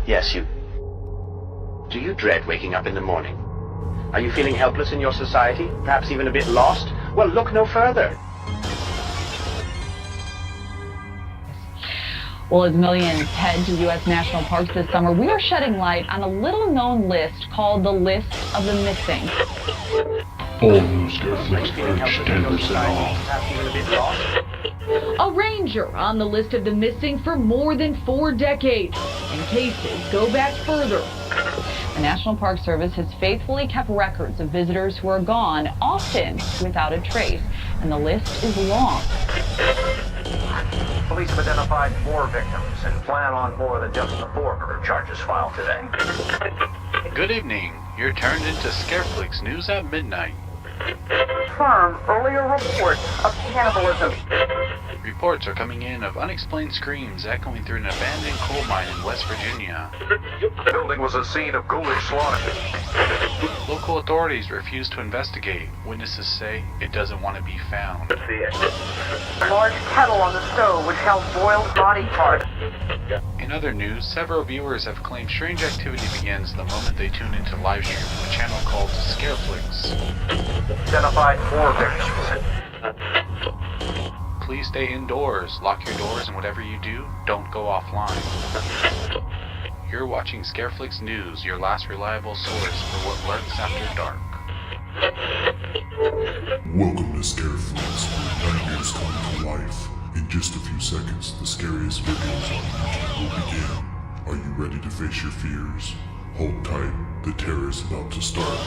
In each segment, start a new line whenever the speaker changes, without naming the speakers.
Yes, you. Do you dread waking up in the morning? Are you feeling helpless in your society? Perhaps even a bit lost? Well, look no further.
Well, as millions head to U.S. national parks this summer, we are shedding light on a little-known list called the List of the Missing.
All new Scareflix merch 10% off.
Perhaps even a bit lost?
A ranger on the list of the missing for more than 4 decades, and cases go back further. The National Park Service has faithfully kept records of visitors who are gone, often without a trace, and the list is long.
Police have identified 4 victims and plan on more than just the 4 murder charges filed today.
Good evening. You're turned into Scareflix News at midnight.
Firm earlier reports of cannibalism.
Reports are coming in of unexplained screams echoing through an abandoned coal mine in West Virginia.
The building was a scene of ghoulish slaughter.
Local authorities refuse to investigate. Witnesses say it doesn't want to be found.
A large kettle on the stove which held boiled body parts.
In other news, several viewers have claimed strange activity begins the moment they tune into live stream on a channel called Scareflix.
Identified 4 victims.
Please stay indoors, lock your doors, and whatever you do, don't go offline. You're watching Scareflix News, your last reliable source for what lurks after dark.
Welcome to Scareflix, where nightmares come to life. In just a few seconds, the scariest videos on YouTube will begin. Are you ready to face your fears? Hold tight, the terror is about to start.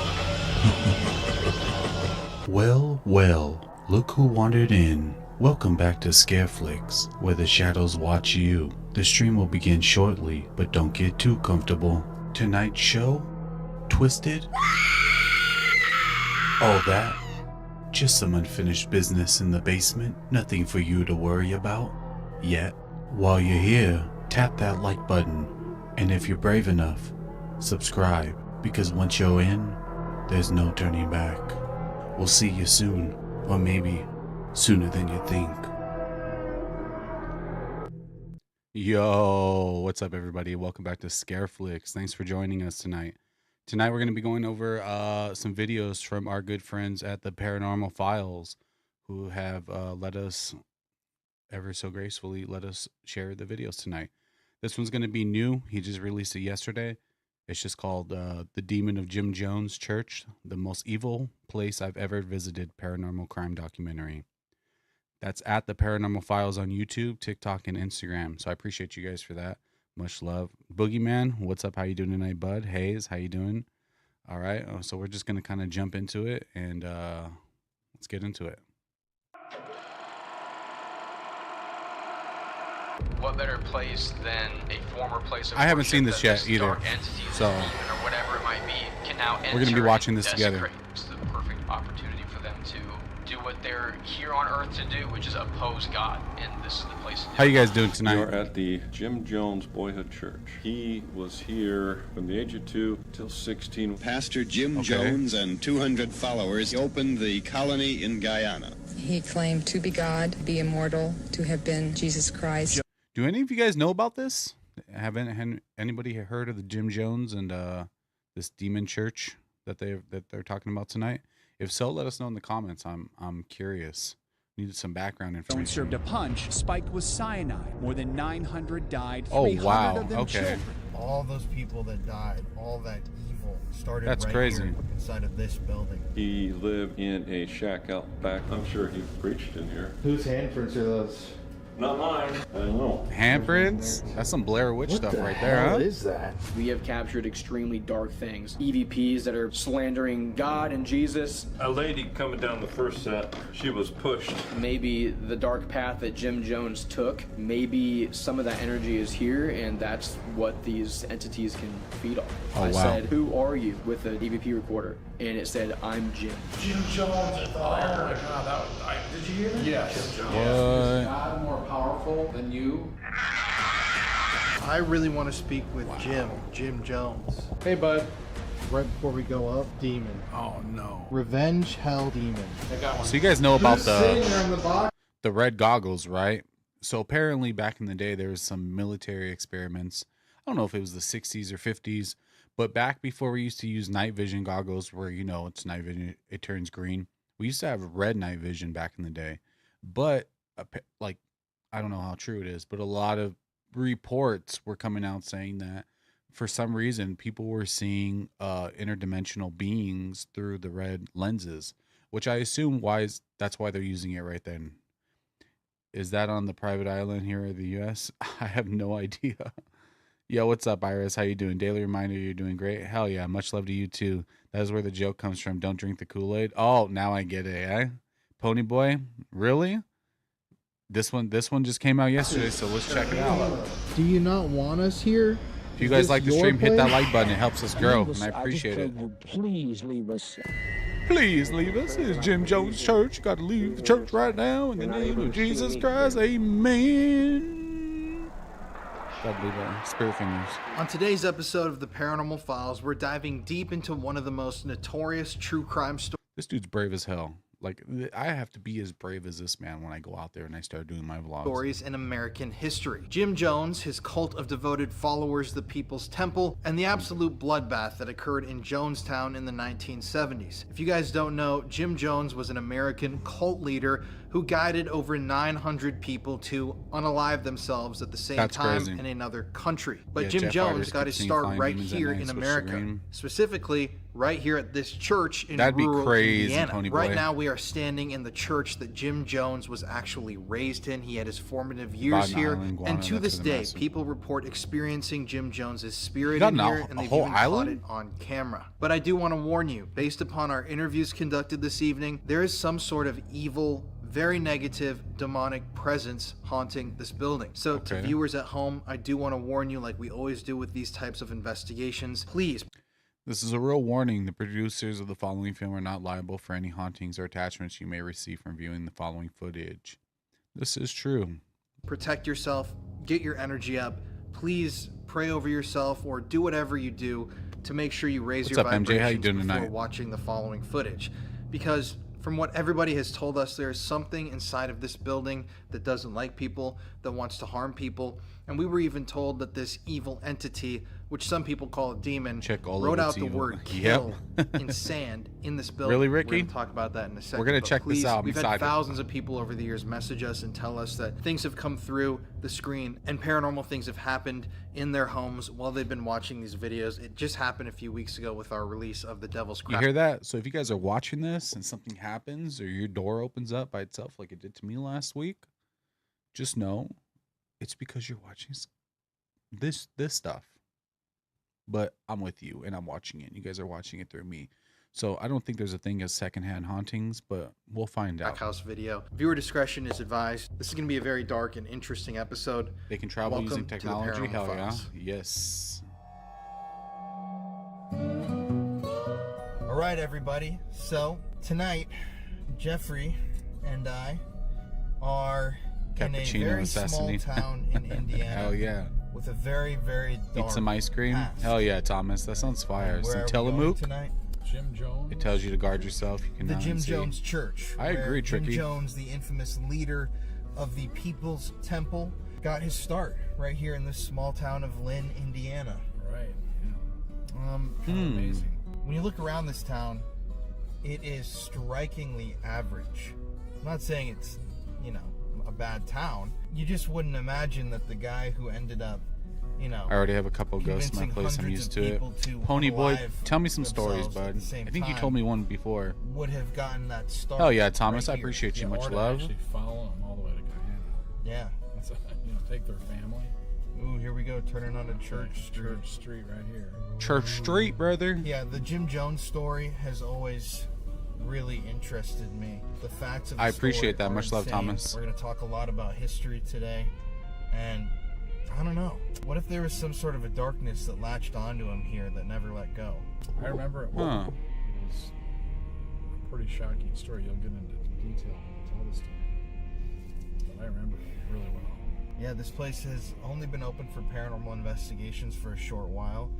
Well, look who wandered in. Welcome back to Scareflix, where the shadows watch you. The stream will begin shortly, but don't get too comfortable. Tonight's show? Twisted? All that? Just some unfinished business in the basement, nothing for you to worry about. Yet, while you're here, tap that like button, and if you're brave enough, subscribe, because once you're in, there's no turning back. We'll see you soon, or maybe sooner than you think. Yo, what's up everybody? Welcome back to Scareflix. Thanks for joining us tonight. Tonight we're going to be going over some videos from our good friends at the Paranormal Files, who have let us, ever so gracefully, let us share the videos tonight. This one's going to be new. He just released it yesterday. It's just called The Demon of Jim Jones Church, the most evil place I've ever visited paranormal crime documentary. That's at the Paranormal Files on YouTube, TikTok, and Instagram. So I appreciate you guys for that. Much love. Boogeyman, what's up? How you doing tonight, bud? Hayes, how you doing? All right. So we're just going to kind of jump into it, and let's get into it.
What better place than a former place of
I haven't seen this yet either,
dark entities,
so
or whatever it might be, can now
we're going to be watching this
and
together.
desecrate. It's the perfect opportunity for them to do what they're here on Earth to do, which is oppose God, and this is the place to do
How you guys doing tonight?
You're at the Jim Jones Boyhood Church. He was here from the age of 2 till 16.
Pastor Jim Jones and 200 followers opened the colony in Guyana.
He claimed to be God, be immortal, to have been Jesus Christ.
Do any of you guys know about this? Haven't anybody heard of the Jim Jones and this demon church that they're talking about tonight? If so, let us know in the comments. I'm curious. Needed some background information.
Served a punch spiked with cyanide. More than 900 died.
Oh
300
wow!
of them
Okay.
children.
All those people that died, all that evil started
That's
right
crazy.
here inside of this building.
He lived in a shack out back. I'm sure he preached in here.
Whose handprints are those?
Not mine. I don't know.
Handprints? That's some Blair Witch stuff right there, huh?
What is that?
We have captured extremely dark things. EVPs that are slandering God and Jesus.
A lady coming down the first set, she was pushed.
Maybe the dark path that Jim Jones took, maybe some of that energy is here, and that's what these entities can feed off.
Oh,
I
wow.
said, "Who are you?" with the EVP recorder, and it said, "I'm Jim."
Jim Jones. Oh my God! Did you hear that?
Yes.
Jim Jones.
What?
God more powerful than you?
I really want to speak with Jim Jones. Hey, bud. Right before we go up, demon.
Oh no.
Revenge Hell Demon. I got one.
So you guys know about
Who's sitting there on the box?
the red goggles, right? So apparently back in the day there was some military experiments. I don't know if it was the 60s or 50s, but back before we used to use night vision goggles where, you know, it's night vision, it turns green. We used to have red night vision back in the day. But like, I don't know how true it is, but a lot of reports were coming out saying that for some reason people were seeing interdimensional beings through the red lenses, which I assume that's why they're using it right then. Is that on the private island here in the US? I have no idea. Yo, what's up, Iris? How you doing? Daily reminder, you're doing great. Hell yeah, much love to you too. That is where the joke comes from. Don't drink the Kool-Aid. Oh, now I get it, eh? Pony Boy, really? This one just came out yesterday, so let's check it out.
Do you not want us here?
If you guys like the stream, hit that like button. It helps us grow, and I appreciate it.
Please leave us.
Please leave us. It's Jim Jones Church. You got to leave the church right now in the name of Jesus Christ. Amen. Got to leave our spirit fingers.
On today's episode of the Paranormal Files, we're diving deep into one of the most notorious true crime stories.
This dude's brave as hell. Like, I have to be as brave as this man when I go out there and I start doing my vlogs.
Stories in American history. Jim Jones, his cult of devoted followers, the People's Temple, and the absolute bloodbath that occurred in Jonestown in the 1970s. If you guys don't know, Jim Jones was an American cult leader who guided over 900 people to unalive themselves at the same time in another country. But yeah, Jim Jones got his start right here in America, specifically right here at this church in rural Indiana. Right now we are standing in the church that Jim Jones was actually raised in. He had his formative years here, and to this day people report experiencing Jim Jones's spirit in here, and they've even caught it on camera. But I do want to warn you, based upon our interviews conducted this evening, there is some sort of evil, very negative demonic presence haunting this building. So to viewers at home, I do want to warn you, like we always do with these types of investigations, please.
This is a real warning. The producers of the following film are not liable for any hauntings or attachments you may receive from viewing the following footage. This is true.
Protect yourself, get your energy up. Please pray over yourself or do whatever you do to make sure you raise your vibrations
How you doing
before
tonight?
Watching the following footage. Because from what everybody has told us, there is something inside of this building that doesn't like people, that wants to harm people. And we were even told that this evil entity, which some people call a demon, wrote out the word kill in sand in this building.
Really, Ricky?
We're going to talk about that in a second.
We're going to check this out.
We've had thousands of people over the years message us and tell us that things have come through the screen and paranormal things have happened in their homes while they've been watching these videos. It just happened a few weeks ago with our release of The Devil's Crap.
You hear that? So if you guys are watching this and something happens or your door opens up by itself like it did to me last week, just know it's because you're watching this stuff. But I'm with you and I'm watching it. You guys are watching it through me. So I don't think there's a thing as secondhand hauntings, but we'll find out.
House video. Viewer discretion is advised. This is going to be a very dark and interesting episode.
They can travel using technology. Hell yeah. Yes.
All right, everybody. So tonight, Jeffrey and I are in a very small town in Indiana.
Hell yeah.
With a very, very dark
Eat some ice cream.
past.
Hell yeah, Thomas. That sounds fire. Some Tillamook.
Jim Jones.
It tells you to guard yourself. You can
The Jim Jones Church.
I agree, Tricky.
Jim Jones, the infamous leader of the People's Temple, got his start right here in this small town of Lynn, Indiana.
Right.
Amazing. When you look around this town, it is strikingly average. I'm not saying it's, a bad town. You just wouldn't imagine that the guy who ended up,
I already have a couple ghosts in my place. I'm used to it. Pony Boy, tell me some stories, bud. I think you told me one before.
Would have gotten that start.
Hell yeah, Thomas. I appreciate you. Much love.
Actually follow them all the way to Guyana.
Yeah.
That's take their family.
Ooh, here we go. Turning on a Church
Street right here.
Church Street, brother.
Yeah, the Jim Jones story has always really interested me. The facts of the
I appreciate that. Much love,
insane.
Thomas.
We're going to talk a lot about history today, and I don't know. What if there was some sort of a darkness that latched onto him here that never let go?
I remember it. It was a pretty shocking story. You'll get into detail when you tell the story. But I remember it really well.
Yeah, this place has only been open for paranormal investigations for a short while,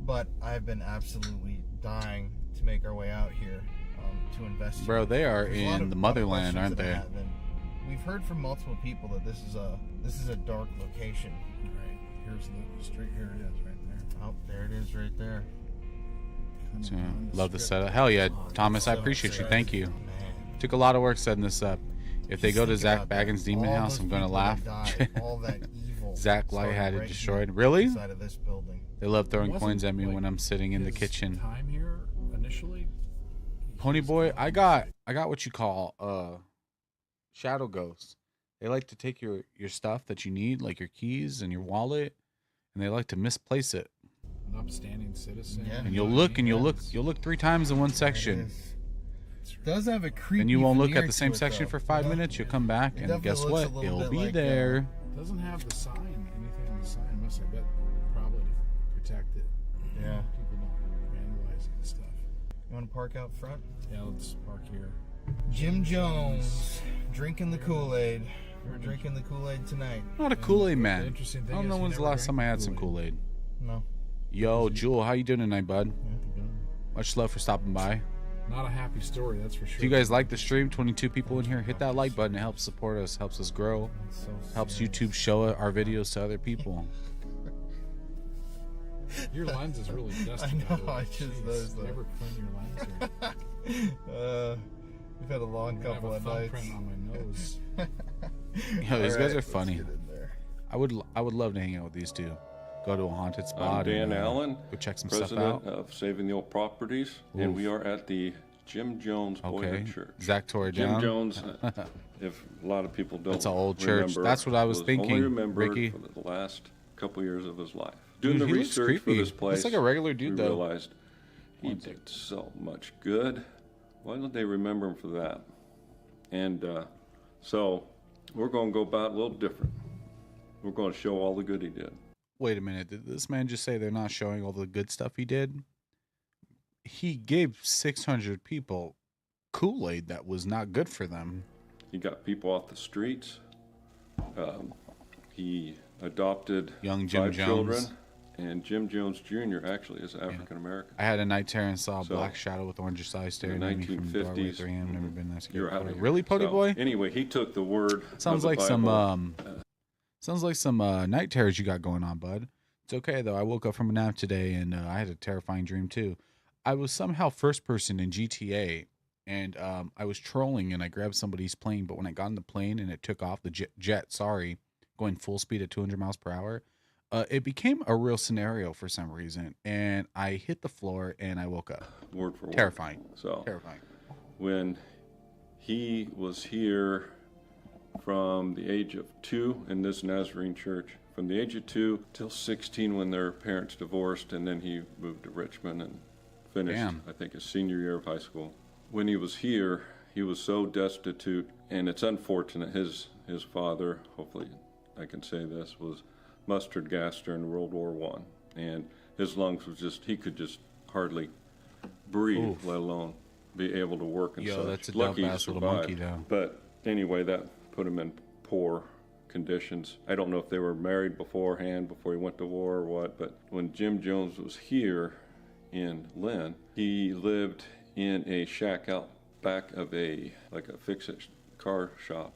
but I've been absolutely dying to make our way out here to investigate.
Bro, they are in the motherland, aren't they?
We've heard from multiple people that this is a dark location.
Right. Here's Where's the street? Here it is, right there.
Oh, there it is, right there.
So, love the setup. Hell yeah, Thomas, I appreciate you. Thank you. Took a lot of work setting this up. If they go to Zach Baggins' Demon House, I'm gonna laugh.
All that evil.
Zach Light had it destroyed. Really?
Inside of this building.
They love throwing coins at me when I'm sitting in the kitchen.
Time here initially.
Pony Boy, I got what you call shadow ghosts. They like to take your stuff that you need, like your keys and your wallet, and they like to misplace it.
An upstanding citizen.
Yeah. And you'll look 3 times in one section.
It does have a creepy.
And you won't look
veneer
at the same
to it,
section
though.
for 5 minutes. You'll come back,
It
and guess
definitely
what?
looks a little
It'll
bit
be
like,
there.
It doesn't have the sign, anything on the sign. Unless I bet probably to protect it.
Yeah.
People don't vandalize it and stuff.
You want to park out front?
Yeah, let's park here.
Jim Jones drinking the Kool-Aid. We're drinking the Kool-Aid tonight.
I'm not a Kool-Aid man.
interesting
I
thing
don't know
is
when's the last time I had some Kool-Aid.
No.
Yo, Jewel, how you doing tonight, bud? Much love for stopping by.
Not a happy story, that's for sure.
If you guys like the stream, 22 people in here, hit that like button. It helps support us, helps us grow, helps YouTube show our videos to other people.
Your lens is really dusty.
I know, I just noticed that.
Never clean your lens.
We've had a long couple of nights.
Thumbprint on my nose.
Yo, these guys are
let's
funny.
get in there.
I would love to hang out with these two. Go to a haunted
I'm
spot.
Dan
and,
Allen,
go check some stuff
president
out.
of Saving the Old Properties, and we are at the Jim Jones Boyhood Church.
Zach tore it
Jim
down.
Jones, if a lot of people don't
That's an old church.
remember,
That's what I was thinking,
only remembered
Ricky.
for the last couple years of his life.
Dude,
Doing the
he looks
research for
creepy.
this place,
Looks like a regular dude,
we
though.
realized he did so much good. Why don't they remember him for that? And so we're going to go about a little different. We're going to show all the good he did.
Wait a minute. Did this man just say they're not showing all the good stuff he did? He gave 600 people Kool-Aid that was not good for them.
He got people off the streets. He adopted
Young Jim
5
Jones.
children. And Jim Jones Jr. actually is African American.
I had a night terror and saw a
So,
black shadow with orange eyes staring
in the
at me from the doorway
1950s,
3 a.m. Never been that
You're
scared
out of
before.
here.
Really, Pony
So,
Boy?
Anyway, he took the word.
Sounds
of the
like
Bible.
sounds like some night terrors you got going on, bud. It's okay though. I woke up from a nap today and I had a terrifying dream too. I was somehow first person in GTA, and I was trolling and I grabbed somebody's plane. But when I got in the plane and it took off, the jet, going full speed at 200 miles per hour, it became a real scenario for some reason, and I hit the floor and I woke up.
Word for word.
Terrifying.
So
Terrifying.
when he was here from the age of 2 in this Nazarene church, from the age of 2 till 16 when their parents divorced, and then he moved to Richmond and finished,
Damn.
I think, his senior year of high school. When he was here, he was so destitute, and it's unfortunate. His father, hopefully I can say this, was mustard gas during World War I, and his lungs was just, he could just hardly breathe,
Oof.
let alone be able to work and
Yo,
such.
that's a
Lucky he
dope-ass little
survived.
monkey, though.
But anyway, that put him in poor conditions. I don't know if they were married beforehand, before he went to war or what, but when Jim Jones was here in Lynn, he lived in a shack out back of like a fix-it car shop,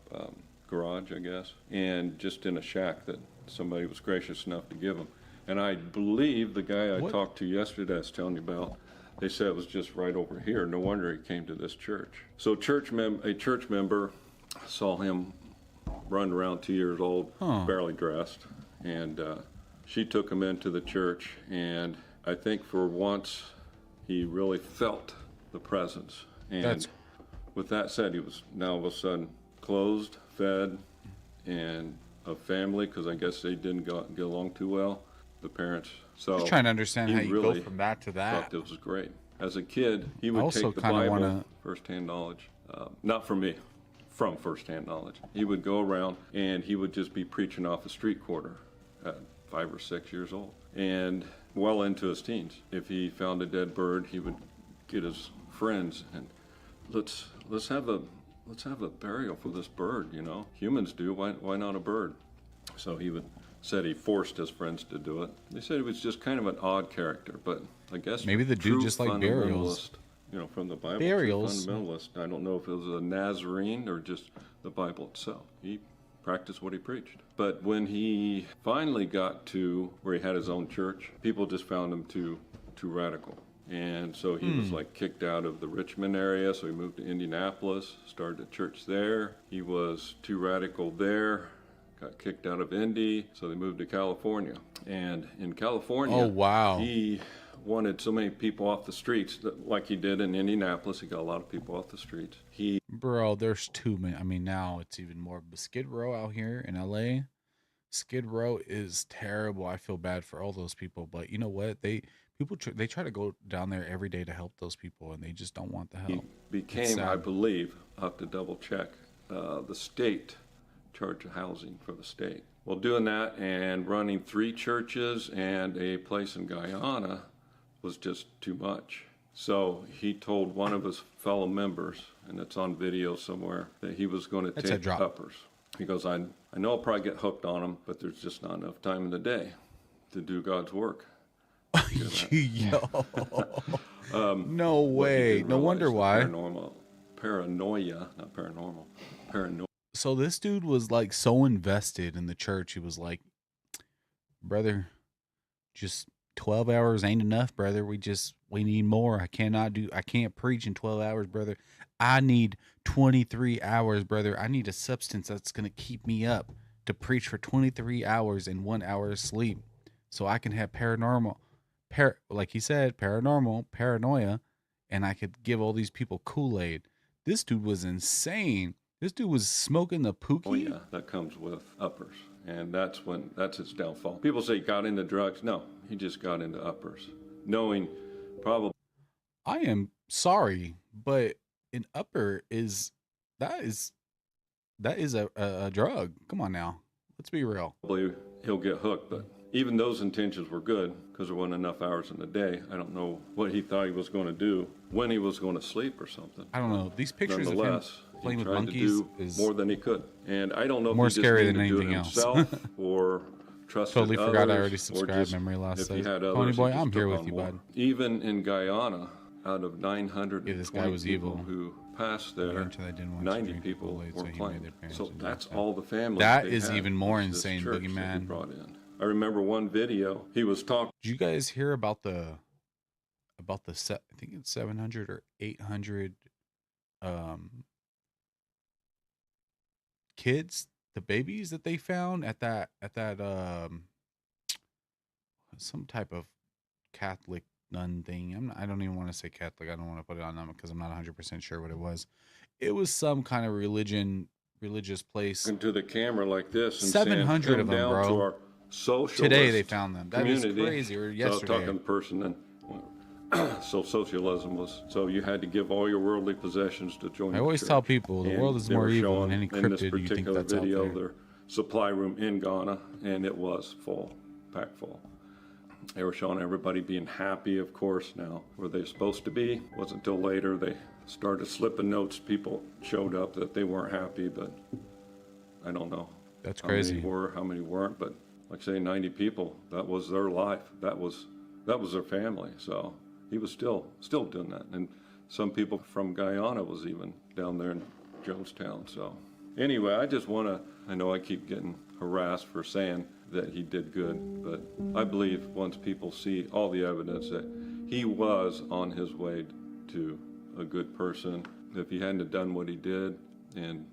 garage, I guess, and just in a shack that somebody was gracious enough to give him. And I believe the guy I talked to yesterday, I was telling you about, they said it was just right over here. No wonder he came to this church. So a church member saw him run around 2 years old, barely dressed, and she took him into the church, and I think for once he really felt the presence. And with that said, he was now all of a sudden clothed, fed, and a family, because I guess they didn't get along too well, the parents. So
Just trying to understand
he
how you
really
go from that to that.
thought this was great. As a kid, he
I
would
also
take the
kinda
Bible,
wanna-
firsthand knowledge, not from me, from firsthand knowledge. He would go around and he would just be preaching off a street corner at 5 or 6 years old, and well into his teens. If he found a dead bird, he would get his friends and let's have a burial for this bird. You know, humans do. Why not a bird? So said he forced his friends to do it. They said he was just kind of an odd character, but I guess
Maybe the dude
true
just liked burials.
fundamentalist, you know, from the Bible.
Burials.
True fundamentalist. I don't know if it was a Nazarene or just the Bible itself. He practice what he preached. But when he finally got to where he had his own church, people just found him too radical. And so he was like kicked out of the Richmond area, so he moved to Indianapolis, started a church there. He was too radical there, got kicked out of Indy, so they moved to California. And in California, he wanted so many people off the streets, that, like he did in Indianapolis. He got a lot of people off the streets.
Bro, there's too many. I mean, now it's even more. But Skid Row out here in LA, Skid Row is terrible. I feel bad for all those people, but you know what? They try to go down there every day to help those people, and they just don't want the help.
He became, I believe, I'll have to double check, the state charge of housing for the state. Well, doing that and running 3 churches and a place in Guyana was just too much. So he told one of his fellow members, and it's on video somewhere, that he was going to take uppers. He goes, I know I'll probably get hooked on them, but there's just not enough time in the day to do God's work.
Yo. No way. No wonder why.
Paranoia.
So this dude was like so invested in the church. He was like, brother, just 12 hours ain't enough, brother. We need more. I can't preach in 12 hours, brother. I need 23 hours, brother. I need a substance that's going to keep me up to preach for 23 hours and 1 hour of sleep so I can have like he said, paranoia, and I could give all these people Kool-Aid. This dude was insane. This dude was smoking the pookie.
Oh yeah, that comes with uppers, and that's his downfall. People say he got into drugs. No, he just got into uppers, knowing probably.
I am sorry, but an upper is a drug. Come on now, let's be real.
Probably he'll get hooked, but even those intentions were good because there wasn't enough hours in the day. I don't know what he thought he was going to do, when he was going to sleep or something.
I don't know. These pictures of him playing with monkeys is
more than he could. And I don't know
more
if he
scary
just
than
needed to
anything
do it
else.
himself or trusted
totally
others,
forgot I already
or
subscribed.
just
Memory loss.
If he had others,
Pony boy,
he just
I'm here
took
with
on
you,
more.
bud.
Even in Guyana, out of 920
this guy was
people
evil.
who passed there, 90 people were claimed. So that's all the families.
That
they
is
had,
even more
was this
insane,
church that he
Boogeyman.
brought in. I remember one video. He was talking.
Did you guys hear about the I think it's 700 or 800 kids, the babies that they found at that some type of Catholic nun thing. I don't even want to say Catholic. I don't want to put it on them because I'm not 100% sure what it was. It was some kind of religious place.
Into the camera like this. And
700 of them, bro. Today they found them. That is crazy. Or yesterday.
So I was talking to a person, and so socialism was, so you had to give all your worldly possessions to join.
I always tell people the world is more evil than any
in this
cryptid you think
particular
that's out
video,
there.
their supply room in Ghana, and it was full, packed full. They were showing everybody being happy, of course, now where they're supposed to be. It wasn't until later they started slipping notes. People showed up that they weren't happy, but I don't know.
That's crazy.
How many were, how many weren't, but like say 90 people, that was their life. That was their family. So he was still doing that. And some people from Guyana was even down there in Jonestown. So anyway, I know I keep getting harassed for saying that he did good, but I believe once people see all the evidence that he was on his way to a good person, if he hadn't have done what he did, and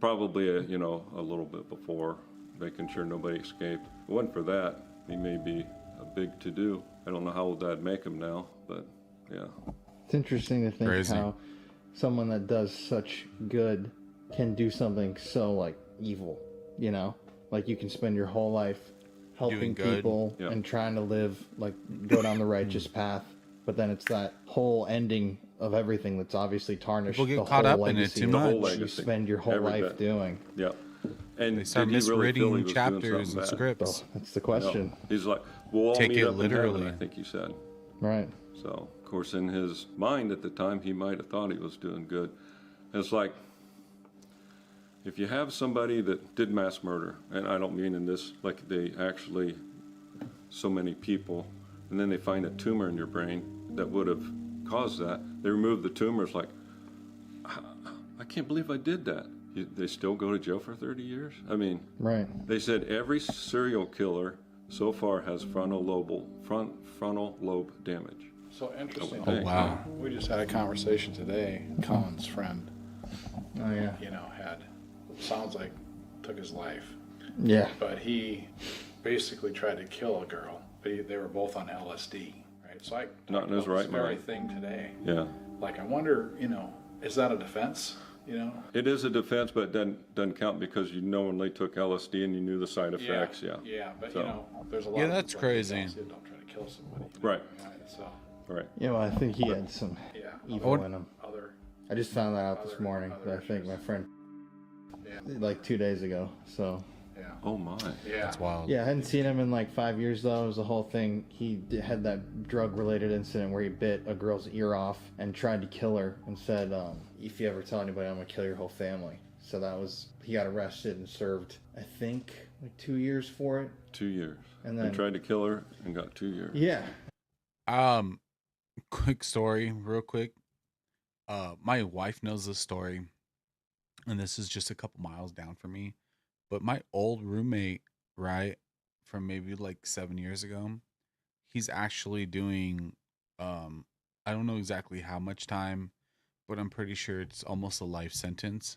probably a little bit before, making sure nobody escaped. If it wasn't for that, he may be a big to-do. I don't know how old that'd make him now, but yeah.
It's interesting to think
Crazy.
how someone that does such good can do something so like evil, you know? Like you can spend your whole life helping people and trying to live, like go down the righteous path, but then it's that whole ending of everything that's obviously tarnished.
People get
the
caught
whole
up in it
legacy
too
of
much.
what you spend your whole life doing.
Yeah. And
They start
did he really feel he
misreading
was
chapters
doing
and
something
scripts.
Well, that's the question.
No. He's like, we'll all
Take
meet
it
up in
literally.
heaven, I think he said.
Right.
So, of course, in his mind at the time, he might have thought he was doing good. It's like, if you have somebody that did mass murder, and I don't mean in this, like they actually, so many people, and then they find a tumor in your brain that would have caused that. They remove the tumor. It's like, I can't believe I did that. They still go to jail for 30 years? I mean,
right.
They said every serial killer so far has frontal lobe damage.
So interesting.
Oh, wow.
We just had a conversation today. Colin's friend,
Oh, yeah.
sounds like took his life.
Yeah.
But he basically tried to kill a girl. But they were both on LSD, right? So I
Not in his right
very
mind.
thing today.
Yeah.
Like, I wonder, is that a defense?
It is a defense, but it doesn't count because you knowingly took LSD and you knew the side effects. Yeah.
Yeah, but
So-
there's a lot.
Yeah,
of
that's
people like,
crazy.
Don't try to kill somebody.
Right.
So.
Right.
Yeah, well, I think he had some evil in him.
Other.
I just found that out this morning. But I think my friend, like 2 days ago. So.
Yeah.
Oh my.
Yeah.
That's wild.
Yeah, I hadn't seen him in like 5 years though. It was the whole thing. He had that drug-related incident where he bit a girl's ear off and tried to kill her and said, "If you ever tell anybody, I'm gonna kill your whole family." So he got arrested and served, I think, like 2 years for it.
2 years.
And then
tried to kill her and got 2 years.
Yeah.
Quick story, real quick. My wife knows this story, and this is just a couple miles down from me. But my old roommate, right, from maybe like 7 years ago, he's actually doing, I don't know exactly how much time, but I'm pretty sure it's almost a life sentence.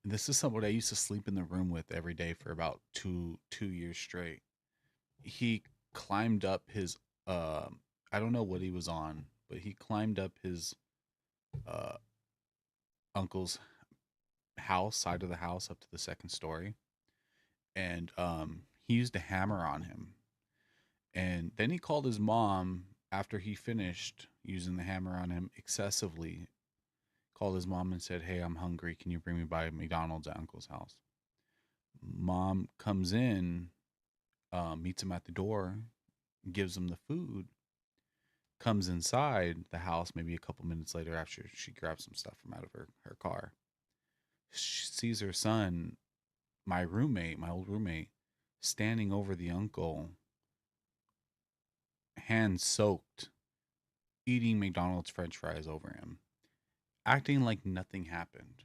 This is somebody I used to sleep in the room with every day for about two years straight. He climbed up his, I don't know what he was on, but he climbed up his uncle's house, side of the house, up to the second story, and he used a hammer on him, and then he called his mom after he finished using the hammer on him excessively. Called his mom and said, "Hey, I'm hungry, can you bring me by McDonald's at uncle's house?" Mom comes in, meets him at the door, gives him the food, comes inside the house maybe a couple minutes later after she grabs some stuff from out of her car. She sees her son, my old roommate, standing over the uncle, hands soaked, eating McDonald's French fries over him, acting like nothing happened.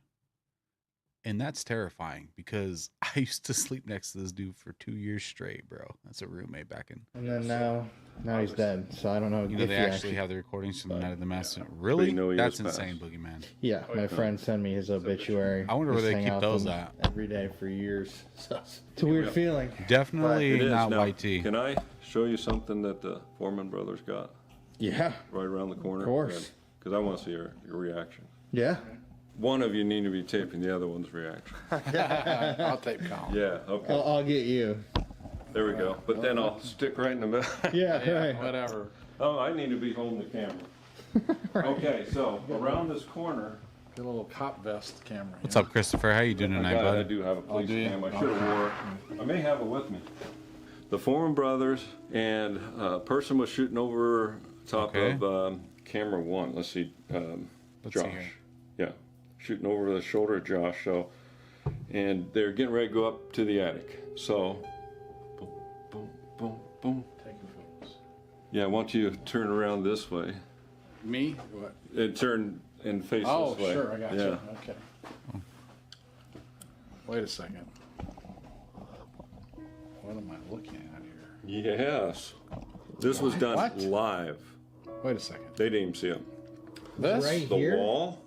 And that's terrifying because I used to sleep next to this dude for 2 years straight, bro. That's a roommate back in.
And then now he's dead. So I don't know.
You know,
if
they
he
actually have the recordings from the night of the massacre. Really? That's insane, Boogeyman.
Yeah, my friend sent me his obituary.
I wonder where
Just
they
hang
keep
out
those
them
at.
every day for years. So it's a weird feeling.
Definitely
It is.
not
Now,
white tea.
Can I show you something that the Foreman brothers got?
Yeah.
Right around the corner?
Of course.
Because I want to see your reaction.
Yeah.
One of you need to be taping the other one's reaction.
I'll tape Colin.
Yeah, okay.
I'll get you.
There we go. But then I'll stick right in the middle.
Yeah, right.
Whatever.
Oh, I need to be holding the camera. Okay, so around this corner.
Get a little cop vest camera.
What's up, Christopher? How you doing tonight, bud?
I do have a police
do you?
cam. I should have wore it. I may have it with me. The Foreman brothers and a person was shooting over top of camera one. Let's see,
Let's
Josh.
see here.
Yeah, shooting over the shoulder of Josh. So, and they're getting ready to go up to the attic. So, boom, boom, boom, boom.
Taking photos.
Yeah, I want you to turn around this way.
Me? What?
And turn and face
Oh,
this way.
sure, I got
yeah.
you. Okay. Wait a second. What am I looking at here?
Yes. This was done
What?
live.
Wait a second.
They didn't even see him.
This?
Right
The
here?
wall.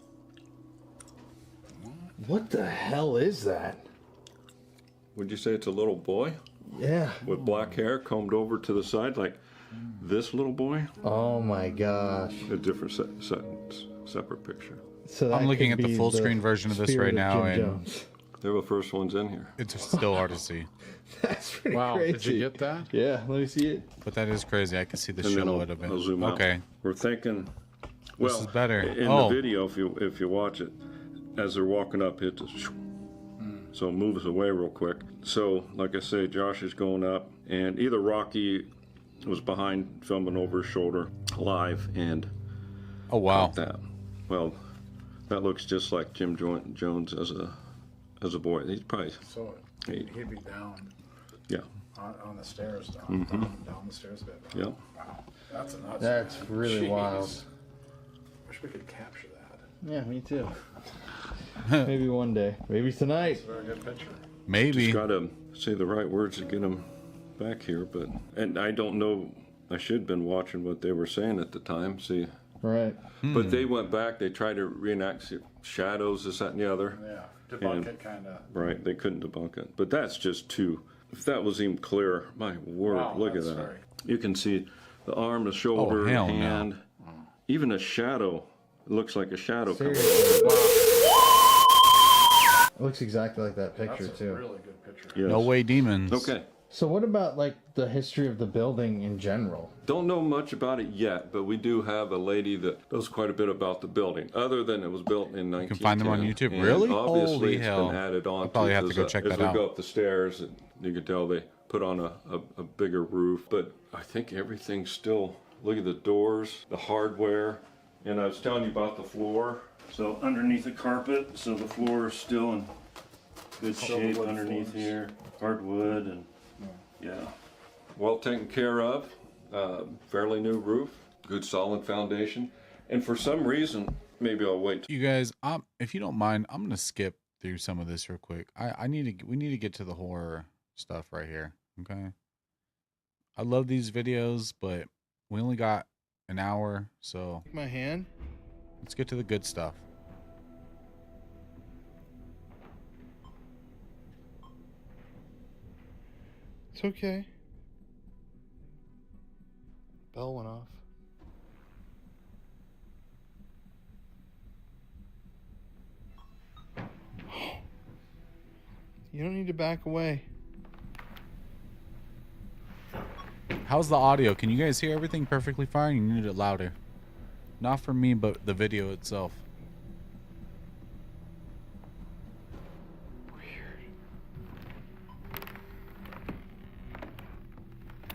What the hell is that?
Would you say it's a little boy?
Yeah.
With black hair combed over to the side like this little boy?
Oh my gosh.
A different separate picture.
So that
I'm looking
could
at the
be
full screen version of this
spirit
right
of
now,
Jim
and
Jones.
They're the first ones in here.
it's still hard to see.
That's pretty
Wow,
crazy.
did you get that?
Yeah, let me see it.
But that is crazy. I can see the
And then
silhouette of it.
I'll zoom out.
Okay.
We're thinking. Well,
This is better.
In
Oh.
the video, if you watch it, as they're walking up, it just so it moves away real quick. So, like I say, Josh is going up, and either Rocky was behind filming over his shoulder live, and
Oh wow.
caught that. Well, that looks just like Jim Jones as a boy. He's probably
So he'd be down
yeah.
on the stairs, down the stairs a bit.
Yeah.
Wow. That's a nuts.
That's really
Jeez.
wild.
Wish we could capture that.
Yeah, me too. Maybe one day. Maybe tonight.
It's a very good picture.
Maybe.
Just gotta say the right words to get them back here, and I don't know. I should have been watching what they were saying at the time. See.
Right.
But they went back. They tried to reenact shadows, this, that, and the other.
Yeah. Debunk it, kind of.
Right. They couldn't debunk it. But that's just too. If that was even clearer, my word!
Wow,
look at that. You can see the arm, the shoulder, the hand, even a shadow. It looks like a shadow.
It looks exactly like that picture,
That's a
too.
really good picture.
Yes.
No way demons.
Okay.
So what about, like, the history of the building in general?
Don't know much about it yet, but we do have a lady that knows quite a bit about the building, other than it was built in 1910.
You can find them on YouTube.
And
Really?
Obviously,
Holy
it's
hell.
been added on.
I'll probably have to go
as
check
as
that
we
out.
go up the stairs, and you can tell they put on a bigger roof. But I think everything's still, look at the doors, the hardware. And I was telling you about the floor. So underneath the carpet, so the floor is still in good shape underneath here. Hardwood and yeah. Well taken care of. Fairly new roof. Good solid foundation. And for some reason, maybe I'll wait.
You guys, if you don't mind, I'm gonna skip through some of this real quick. We need to get to the horror stuff right here. Okay. I love these videos, but we only got an hour, so
Take my hand.
let's get to the good stuff.
It's okay. Bell went off. You don't need to back away.
How's the audio? Can you guys hear everything perfectly fine? You need it louder. Not for me, but the video itself.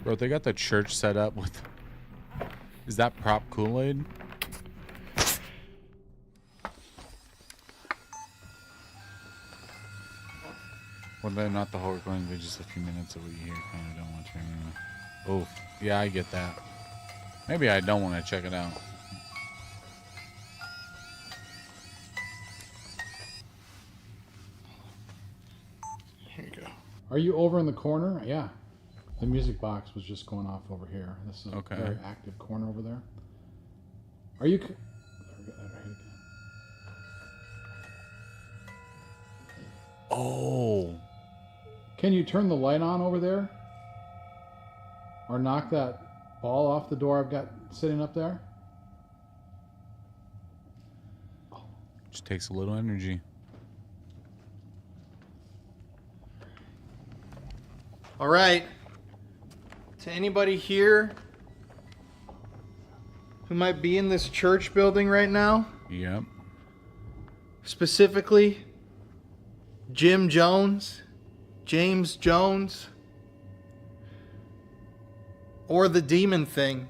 Bro, they got the church set up with... Is that prop Kool-Aid? Well, they're not the whole recording, but just a few minutes of what you hear. Kind of don't want to. Oh, yeah, I get that. Maybe I don't want to check it out.
Here you go.
Are you over in the corner? Yeah. The music box was just going off over here. This is
Okay.
a very active corner over there. Are you... There we go. Right again.
Oh.
Can you turn the light on over there? Or knock that ball off the door I've got sitting up there?
Just takes a little energy.
All right. To anybody here who might be in this church building right now,
Yep.
specifically Jim Jones, James Jones, or the demon thing,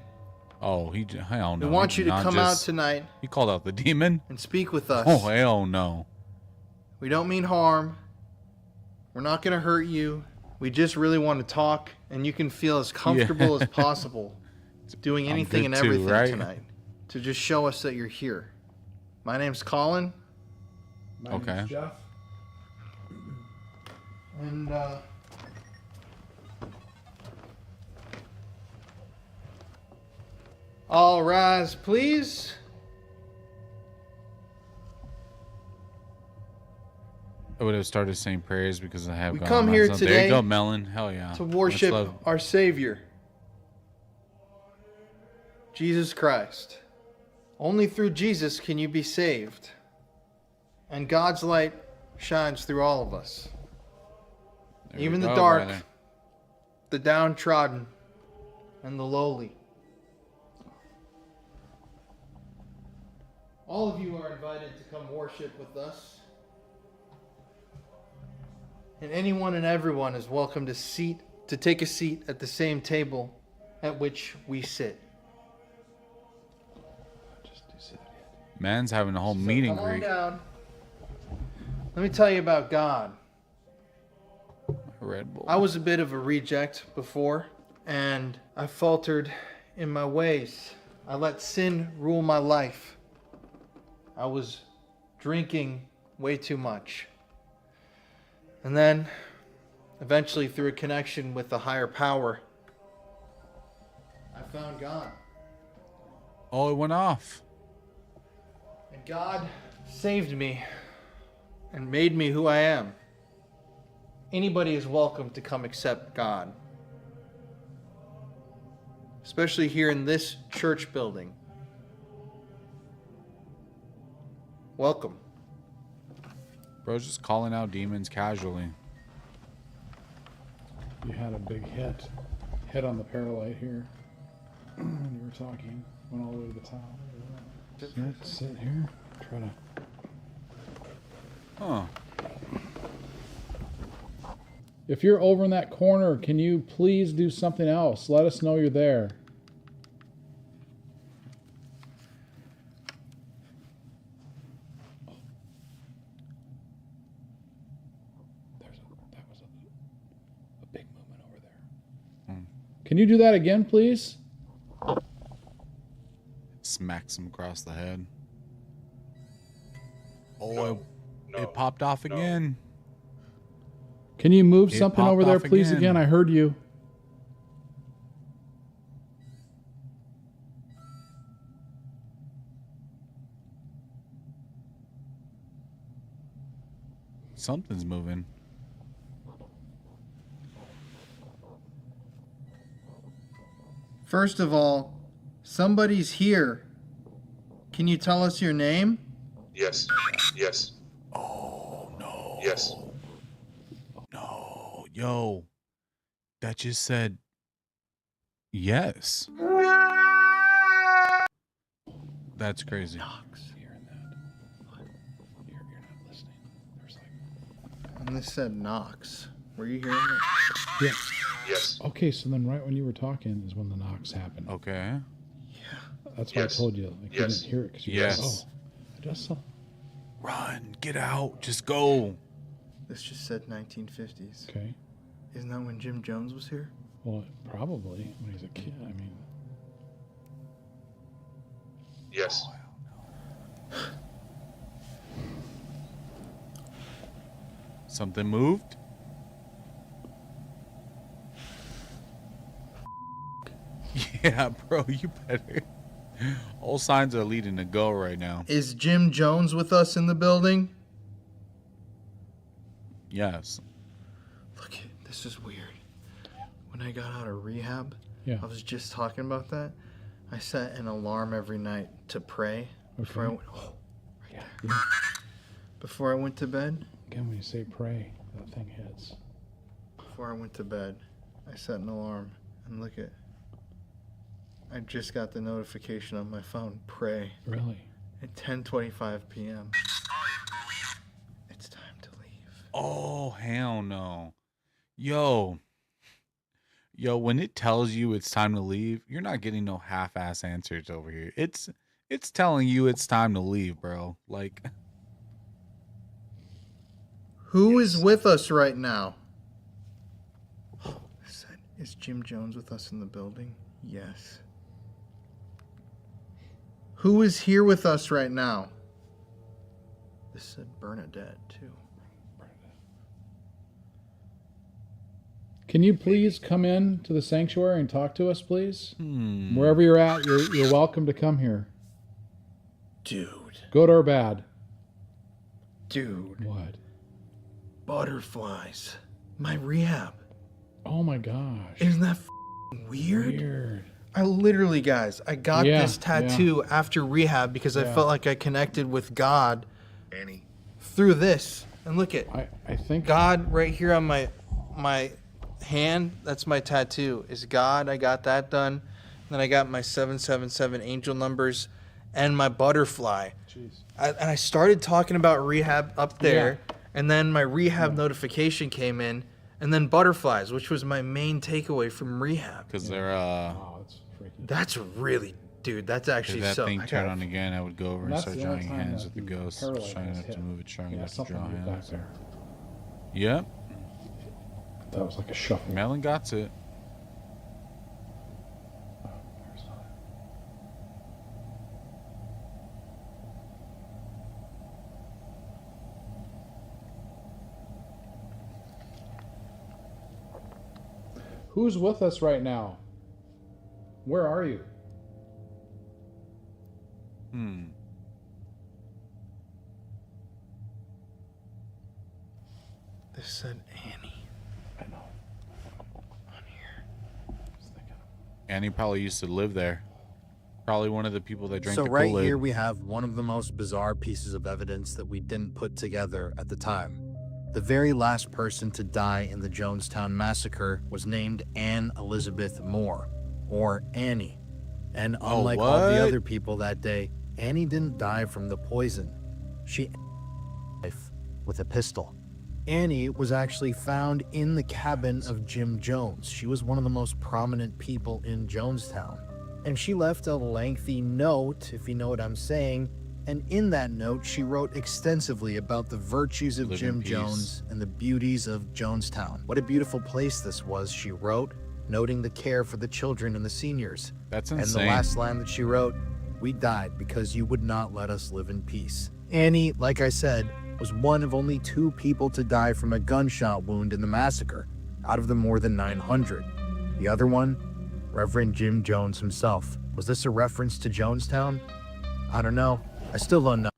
Oh, hell no.
we want
He
you to
did not
come out
just-
tonight
He called out the demon?
and speak with us.
Oh, hell no.
We don't mean harm. We're not going to hurt you. We just really want to talk, and you can feel as comfortable as possible doing
I'm
anything
good
and
too,
everything
right?
tonight to just show us that you're here. My name's Colin.
My
Okay.
name's Jeff.
And all rise, please.
I would have started saying prayers because I have
We
gone
come
on
here
some- There
today
you go, Melon. Hell yeah.
to
Much
worship
love.
our Savior, Jesus Christ. Only through Jesus can you be saved. And God's light shines through all of us.
There we
Even the
go,
dark,
brother.
the downtrodden, and the lowly. All of you are invited to come worship with us. And anyone and everyone is welcome to take a seat at the same table at which we sit.
Man's having a whole meet and
Come on
greet.
down. Let me tell you about God.
Red Bull.
I was a bit of a reject before, and I faltered in my ways. I let sin rule my life. I was drinking way too much. And then, eventually through a connection with the higher power, I found God.
Oh, it went off.
And God saved me and made me who I am. Anybody is welcome to come accept God. Especially here in this church building. Welcome.
Bro's just calling out demons casually.
You had a big hit on the Paralite here when you were talking. Went all the way to the top. Sit here. Try to.
Huh.
If you're over in that corner, can you please do something else? Let us know you're there. That was a big movement over there. Can you do that again, please?
Smacks him across the head. Oh, it popped off again.
Can you move something over there, please, again? I heard you.
Something's moving.
First of all, somebody's here. Can you tell us your name?
Yes. Yes.
Oh, no.
Yes.
No. Yo. That just said yes. That's crazy.
Hearing that. What? You're not listening. There's like...
And this said Knox. Were you hearing it?
Yeah.
Yes.
Okay, so then right when you were talking is when the knocks happened.
Okay.
That's why I told you. I couldn't hear it because you
Yes.
were like, oh, I just saw.
Run. Get out. Just go.
This just said 1950s.
Okay.
Isn't that when Jim Jones was here?
Well, probably when he's a kid. I mean.
Yes.
Something moved? Yeah, bro, you better. All signs are leading to go right now.
Is Jim Jones with us in the building?
Yes.
Look, this is weird. When I got out of rehab,
Yeah.
I was just talking about that. I set an alarm every night to pray before I went. Oh, right there. Before I went to bed.
Again, when you say pray, that thing hits.
Before I went to bed, I set an alarm, and look at. I just got the notification on my phone. Pray.
Really?
At 10:25 p.m. It's time to leave.
Oh, hell no. Yo, when it tells you it's time to leave, you're not getting no half-ass answers over here. It's telling you it's time to leave, bro. Like,
who is with us right now? Is Jim Jones with us in the building? Yes. Who is here with us right now? This said Bernadette, too.
Can you please come in to the sanctuary and talk to us, please? Wherever you're at, you're welcome to come here.
Dude.
Good or bad?
Dude.
What?
Butterflies. My rehab.
Oh my gosh.
Isn't that weird?
Weird.
I literally, guys, I got this tattoo after rehab because I felt like I connected with God through this. And look at
I think
God right here on my hand. That's my tattoo. Is God. I got that done. Then I got my 777 angel numbers and my butterfly.
Jeez.
And I started talking about rehab up there, and then my rehab notification came in, and then butterflies, which was my main takeaway from rehab.
because they're
Oh, that's freaky.
That's really, dude. That's actually
if that
so.
thing
I
turned
gotta-
on again, I would go over and
That's
start
the only
drawing
time
hands
that
with the
the
ghost,
Paralite
trying
was
not to
hit.
move it, trying
Yeah,
not to
something
draw
moved back
hands.
there.
Yep.
That was like a shuffle.
Melon got it.
Who's with us right now? Where are you?
This said Annie.
I know.
On here.
Annie probably used to live there. Probably one of the people that drank
So
the
right
Kool-Aid.
here we have one of the most bizarre pieces of evidence that we didn't put together at the time. The very last person to die in the Jonestown massacre was named Anne Elizabeth Moore, or Annie. And unlike all the other people that day, Annie didn't die from the poison. She died with a pistol. Annie was actually found in the cabin of Jim Jones. She was one of the most prominent people in Jonestown. And she left a lengthy note, if you know what I'm saying, and in that note, she wrote extensively about the virtues of Jim Jones and the beauties of Jonestown. What a beautiful place this was, she wrote, noting the care for the children and the seniors.
That's insane.
And the last line that she wrote, "We died because you would not let us live in peace." Annie, like I said, was one of only 2 people to die from a gunshot wound in the massacre, out of the more than 900. The other one, Reverend Jim Jones himself. Was this a reference to Jonestown? I don't know. I still don't know.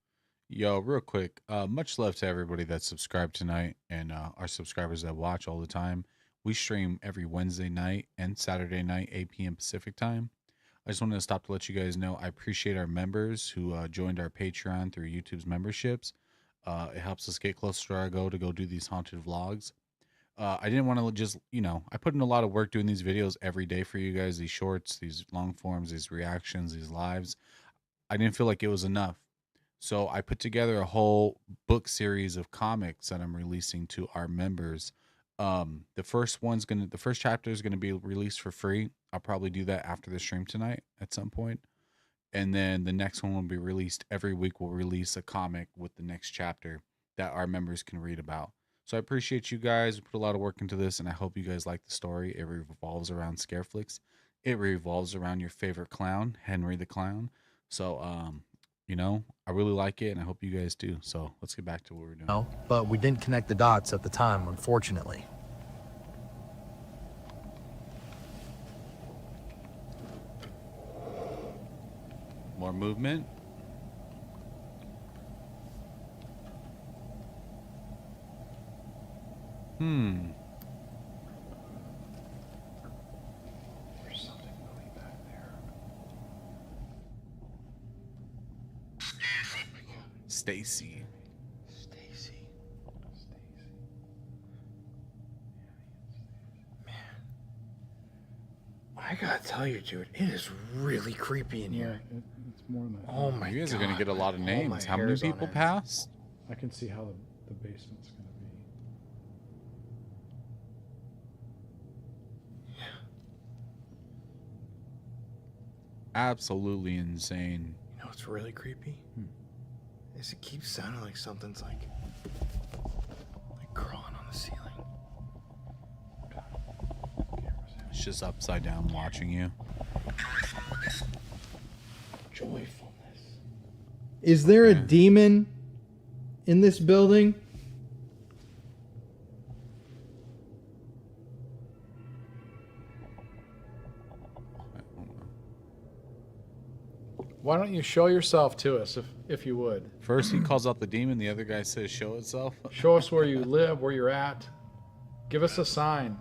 Yo, real quick, much love to everybody that's subscribed tonight and our subscribers that watch all the time. We stream every Wednesday night and Saturday night, 8 p.m. Pacific time. I just wanted to stop to let you guys know I appreciate our members who joined our Patreon through YouTube's memberships. It helps us get closer to our goal to go do these haunted vlogs. I didn't want to just, I put in a lot of work doing these videos every day for you guys, these shorts, these long forms, these reactions, these lives. I didn't feel like it was enough. So I put together a whole book series of comics that I'm releasing to our members. The first chapter is going to be released for free. I'll probably do that after the stream tonight at some point. And then the next one will be released every week. We'll release a comic with the next chapter that our members can read about. So I appreciate you guys. We put a lot of work into this, and I hope you guys like the story. It revolves around Scareflix. It revolves around your favorite clown, Henry the Clown. So, I really like it, and I hope you guys do. So let's get back to what we're doing.
No, but we didn't connect the dots at the time, unfortunately.
More movement.
There's something moving back there.
Stacy.
Man. I gotta tell you, dude, it is really creepy in here.
It's more than that.
Oh my god.
You guys are going to get a lot of names. How many people passed?
I can see how the basement's going to be.
Absolutely insane.
You know what's really creepy? Is it keeps sounding like something's like crawling on the ceiling.
It's just upside down watching you.
Joyfulness. Is there a demon in this building?
Why don't you show yourself to us, if you would?
First he calls out the demon, the other guy says show itself.
Show us where you live, where you're at. Give us a sign.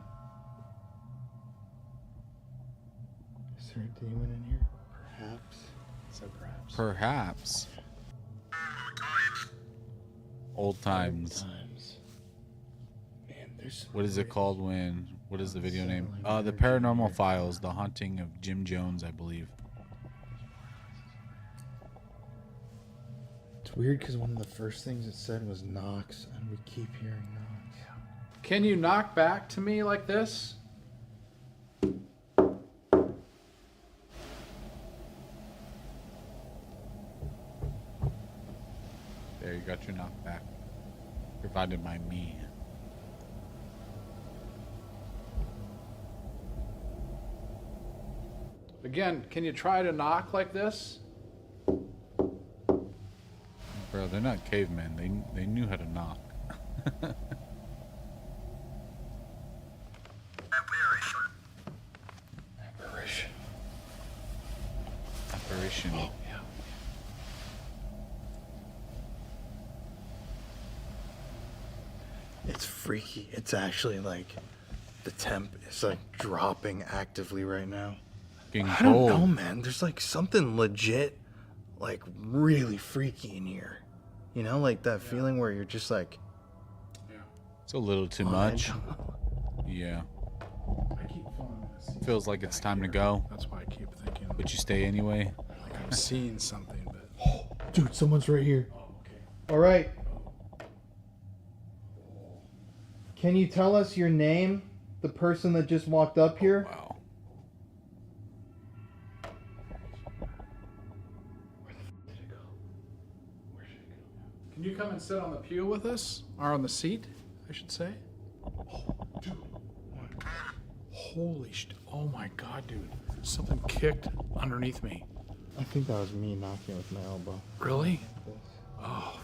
Is there a demon in here? Perhaps.
So perhaps.
Perhaps. Old times.
Man, there's
what is it called when, what is the video name? The Paranormal Files, The Haunting of Jim Jones, I believe.
It's weird because one of the first things it said was knocks, and we keep hearing knocks.
Can you knock back to me like this?
There, you got your knockback. Provided by me.
Again, can you try to knock like this?
Bro, they're not cavemen. They knew how to knock. radicalization.
Oh, yeah.
It's freaky. It's actually like the temp is like dropping actively right now.
Getting
I don't
cold.
know, man. There's like something legit, like really freaky in here. You know, like that feeling where you're just like,
It's a little too much. Yeah.
I keep feeling this.
Feels like it's time to go.
That's why I keep thinking.
But you stay anyway.
Like I'm seeing something, but.
dude, someone's right here.
Oh, okay.
All right. Can you tell us your name? The person that just walked up here?
Wow.
Can you come and sit on the pew with us? Or on the seat, I should say? Oh, dude. Holy shit. Oh my god, dude. Something kicked underneath me.
I think that was me knocking with my elbow.
Really? Oh,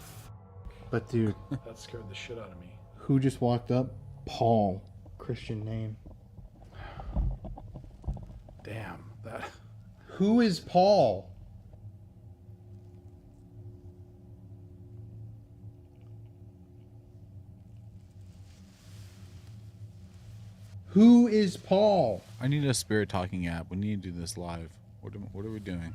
But dude,
that scared the shit out of me.
who just walked up? Paul. Christian name.
Damn, that.
Who is Paul? Who is Paul?
I need a spirit talking app. We need to do this live. What are we doing?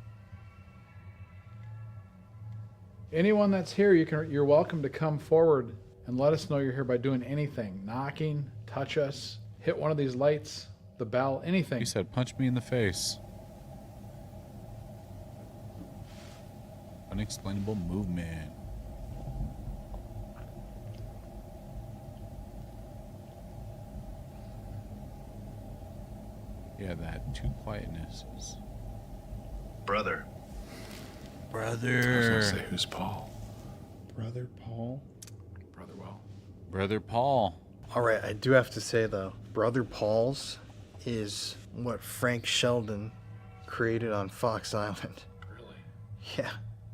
Anyone that's here, you're welcome to come forward and let us know you're here by doing anything. Knocking, touch us, hit one of these lights, the bell, anything.
You said punch me in the face. Unexplainable movement. Yeah, that two quietnesses.
Brother.
I was
Brother.
gonna say, who's Paul?
Brother Paul?
Brother Well.
Brother Paul.
All right, I do have to say though, Brother Paul's is what Frank Sheldon created on Fox Island.
Really?
Yeah,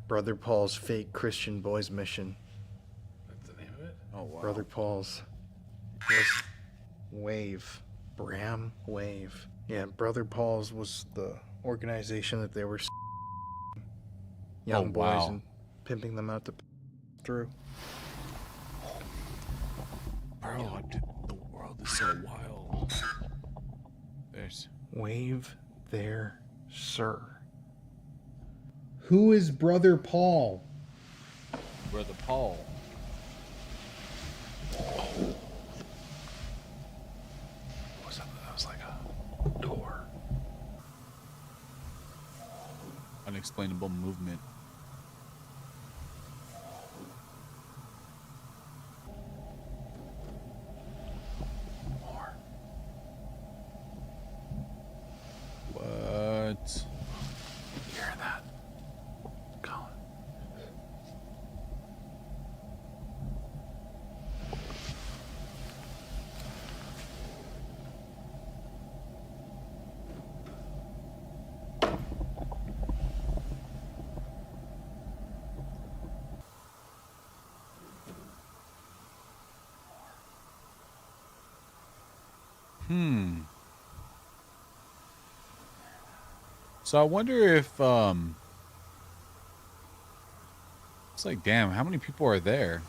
Brother Paul's Fake Christian Boys Mission.
That's the name of it?
Oh wow.
Brother Paul's was Wave. Bram Wave. Yeah, Brother Paul's was the organization that they were young
Oh,
boys
wow.
and pimping them out to through.
Bro, the world is so wild. There's
Wave there, sir. Who is Brother Paul?
Brother Paul.
That was like a door.
Unexplainable movement.
More.
What?
You hear that? Colin.
So I wonder if it's like, damn, how many people are there?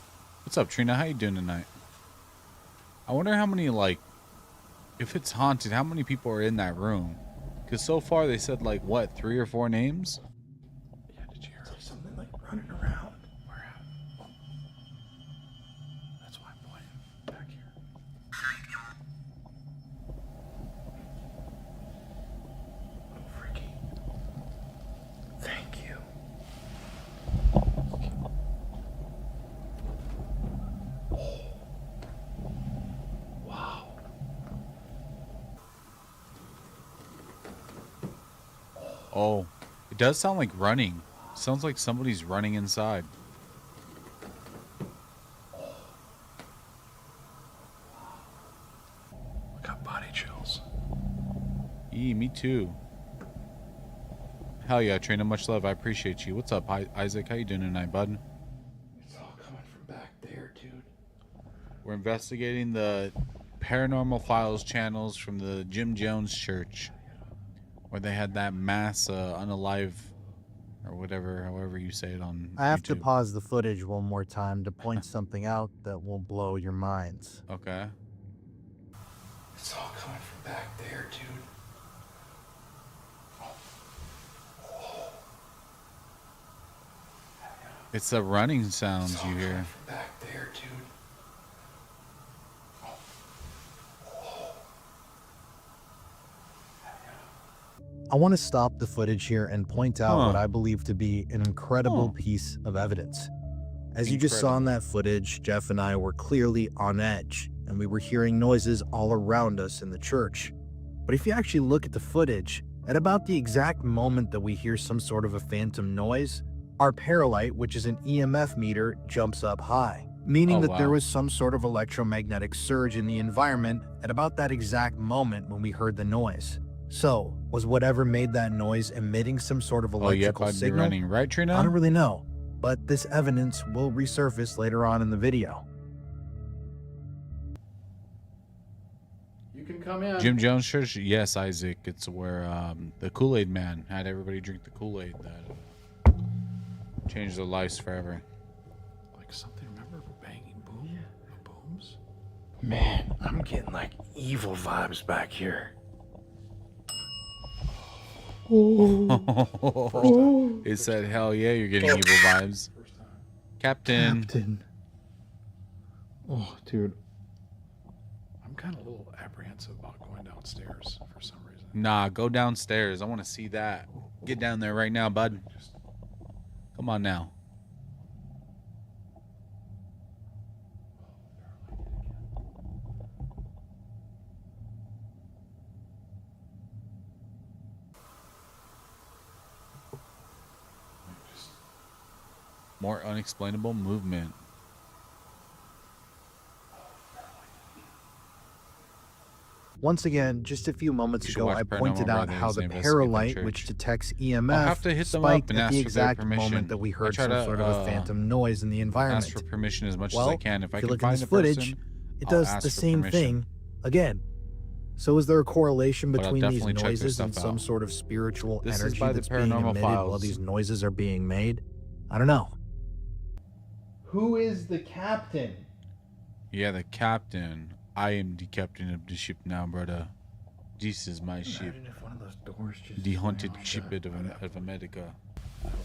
What's up, Trina? How you doing tonight? I wonder how many, like, if it's haunted, how many people are in that room? Because so far they said, like, what, 3 or 4 names?
Yeah, did you hear
There's something like running around.
where at? That's why I'm pointing back here. Oh, freaky.
Thank you.
Wow.
Oh, it does sound like running. Sounds like somebody's running inside.
I got body chills.
Me too. Hell yeah, Trina, much love. I appreciate you. What's up, Isaac? How you doing tonight, bud?
It's all coming from back there, dude.
We're investigating the Paranormal Files channels from the Jim Jones Church, where they had that mass unalive or whatever, however you say it on
I have to
YouTube.
pause the footage one more time to point something out that will blow your minds.
Okay.
It's all coming from back there, dude.
It's the running sounds you hear.
Back there, dude.
I want to stop the footage here and point out what I believe to be an incredible piece of evidence. As you just saw in that footage, Jeff and I were clearly on edge, and we were hearing noises all around us in the church. But if you actually look at the footage, at about the exact moment that we hear some sort of a phantom noise, our Paralite, which is an EMF meter, jumps up high, meaning that there was some sort of electromagnetic surge in the environment at about that exact moment when we heard the noise. So, was whatever made that noise emitting some sort of electrical signal?
Running, right, Trina?
I don't really know, but this evidence will resurface later on in the video.
You can come in.
Jim Jones Church? Yes, Isaac. It's where the Kool-Aid man had everybody drink the Kool-Aid that changed their lives forever.
Like something, remember banging boom? Yeah. The booms?
Man, I'm getting like evil vibes back here.
It said, hell yeah, you're getting evil vibes. Captain.
Oh, dude. I'm kind of a little apprehensive about going downstairs for some reason.
Nah, go downstairs. I want to see that. Get down there right now, bud. Come on now. More unexplainable movement.
Once again, just a few moments ago, I pointed out how the Paralite, which detects EMF, spiked at the exact moment that we heard some sort of a phantom noise in the environment.
Ask for permission as much as I can. If I
you
can
look
find
in
the
this footage,
person,
it
I'll
does
ask
the
for
same
permission.
thing again. So is there a correlation
But I'll
between these
definitely check this
noises and
stuff
some
out.
sort of spiritual
This is
energy
by the
that's being
Paranormal
emitted while
Files.
these noises are being made? I don't know.
Who is the captain?
Yeah, the captain. I am the captain of the ship now, brother. This is my ship.
If one of those doors just
The haunted ship of America.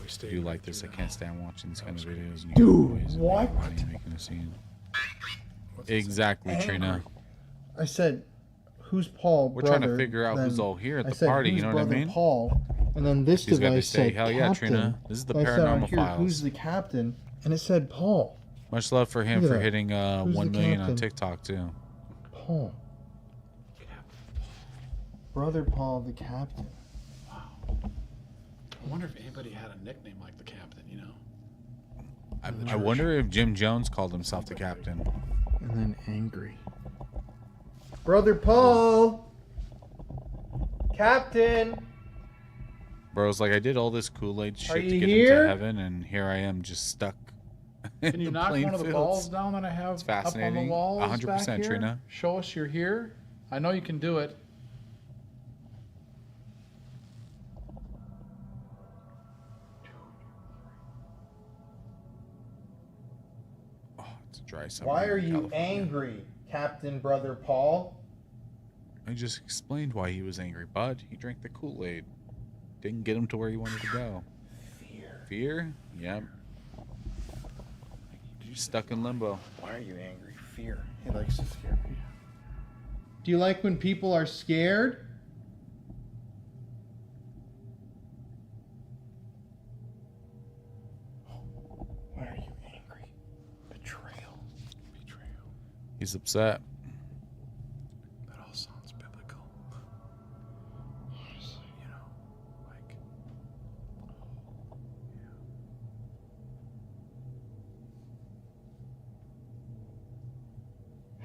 If
you like this, I can't stand watching these kind of videos. And
Dude, what?
Making a scene. Exactly, Trina.
I said, who's Paul?
We're trying to figure out who's all here at the party, you know what I mean?
Paul. And then this
She's got to
device
say,
said
hell yeah,
captain.
Trina. This is the
I said on
Paranormal
here,
Files.
Who's the captain? And it said Paul.
Much love for him
Look at
for
that.
hitting
Who's
1
the
million on
captain?
TikTok, too.
Paul. Brother Paul, the captain.
I wonder if anybody had a nickname like the captain, you know?
I wonder if Jim Jones called himself the captain.
And then angry. Brother Paul! Captain!
Bro's like, I did all this Kool-Aid shit to
you
get
here?
into heaven, and here I am just stuck.
Can you knock one of the balls down that I have
It's
up on the
fascinating.
walls
100%,
back here?
Trina.
Show us you're here. I know you can do it.
It's a dry summer.
Why are
in
you
California.
angry, Captain Brother Paul?
I just explained why he was angry, bud. He drank the Kool-Aid. Didn't get him to where he wanted to go.
Fear.
Fear? Yep. Stuck in limbo.
Why are you angry? Fear. He likes to scare people. Do you like when people are scared? Why are you angry? Betrayal.
He's upset.
That all sounds biblical. Just, you know, like...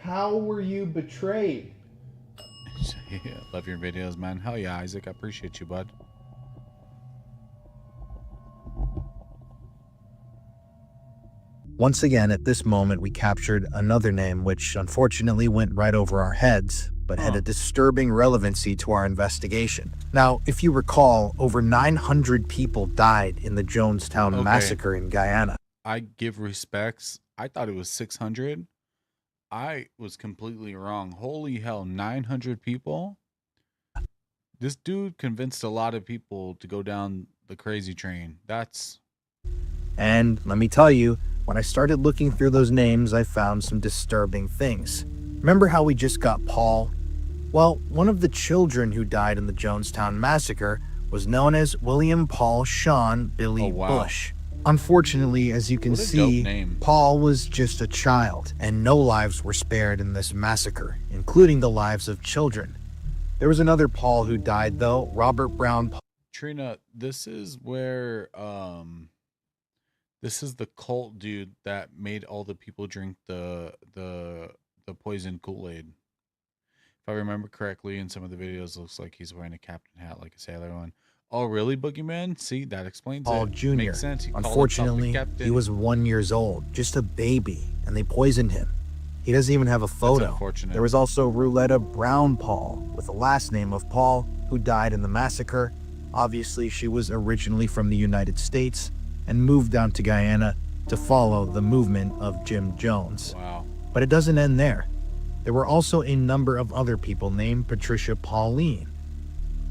How were you betrayed?
Yeah, love your videos, man. Hell yeah, Isaac. I appreciate you, bud.
Once again, at this moment, we captured another name, which unfortunately went right over our heads, but had a disturbing relevancy to our investigation. Now, if you recall, over 900 people died in the Jonestown massacre in Guyana.
I give respects. I thought it was 600. I was completely wrong. Holy hell, 900 people? This dude convinced a lot of people to go down the crazy train.
And let me tell you, when I started looking through those names, I found some disturbing things. Remember how we just got Paul? Well, one of the children who died in the Jonestown massacre was known as William Paul Sean Billy Bush. Unfortunately, as you can see, Paul was just a child, and no lives were spared in this massacre, including the lives of children. There was another Paul who died, though, Robert Brown.
Trina, this is where this is the cult dude that made all the people drink the poison Kool-Aid. If I remember correctly, in some of the videos, it looks like he's wearing a captain hat like a sailor one. Oh, really, Boogeyman? See, that explains
Paul
it.
Jr.
Makes sense.
Unfortunately, he was 1 year old, just a baby, and they poisoned him. He doesn't even have a photo.
That's unfortunate.
There was also Rouletta Brown Paul, with the last name of Paul, who died in the massacre. Obviously, she was originally from the United States and moved down to Guyana to follow the movement of Jim Jones.
Wow.
But it doesn't end there. There were also a number of other people named Patricia Pauline,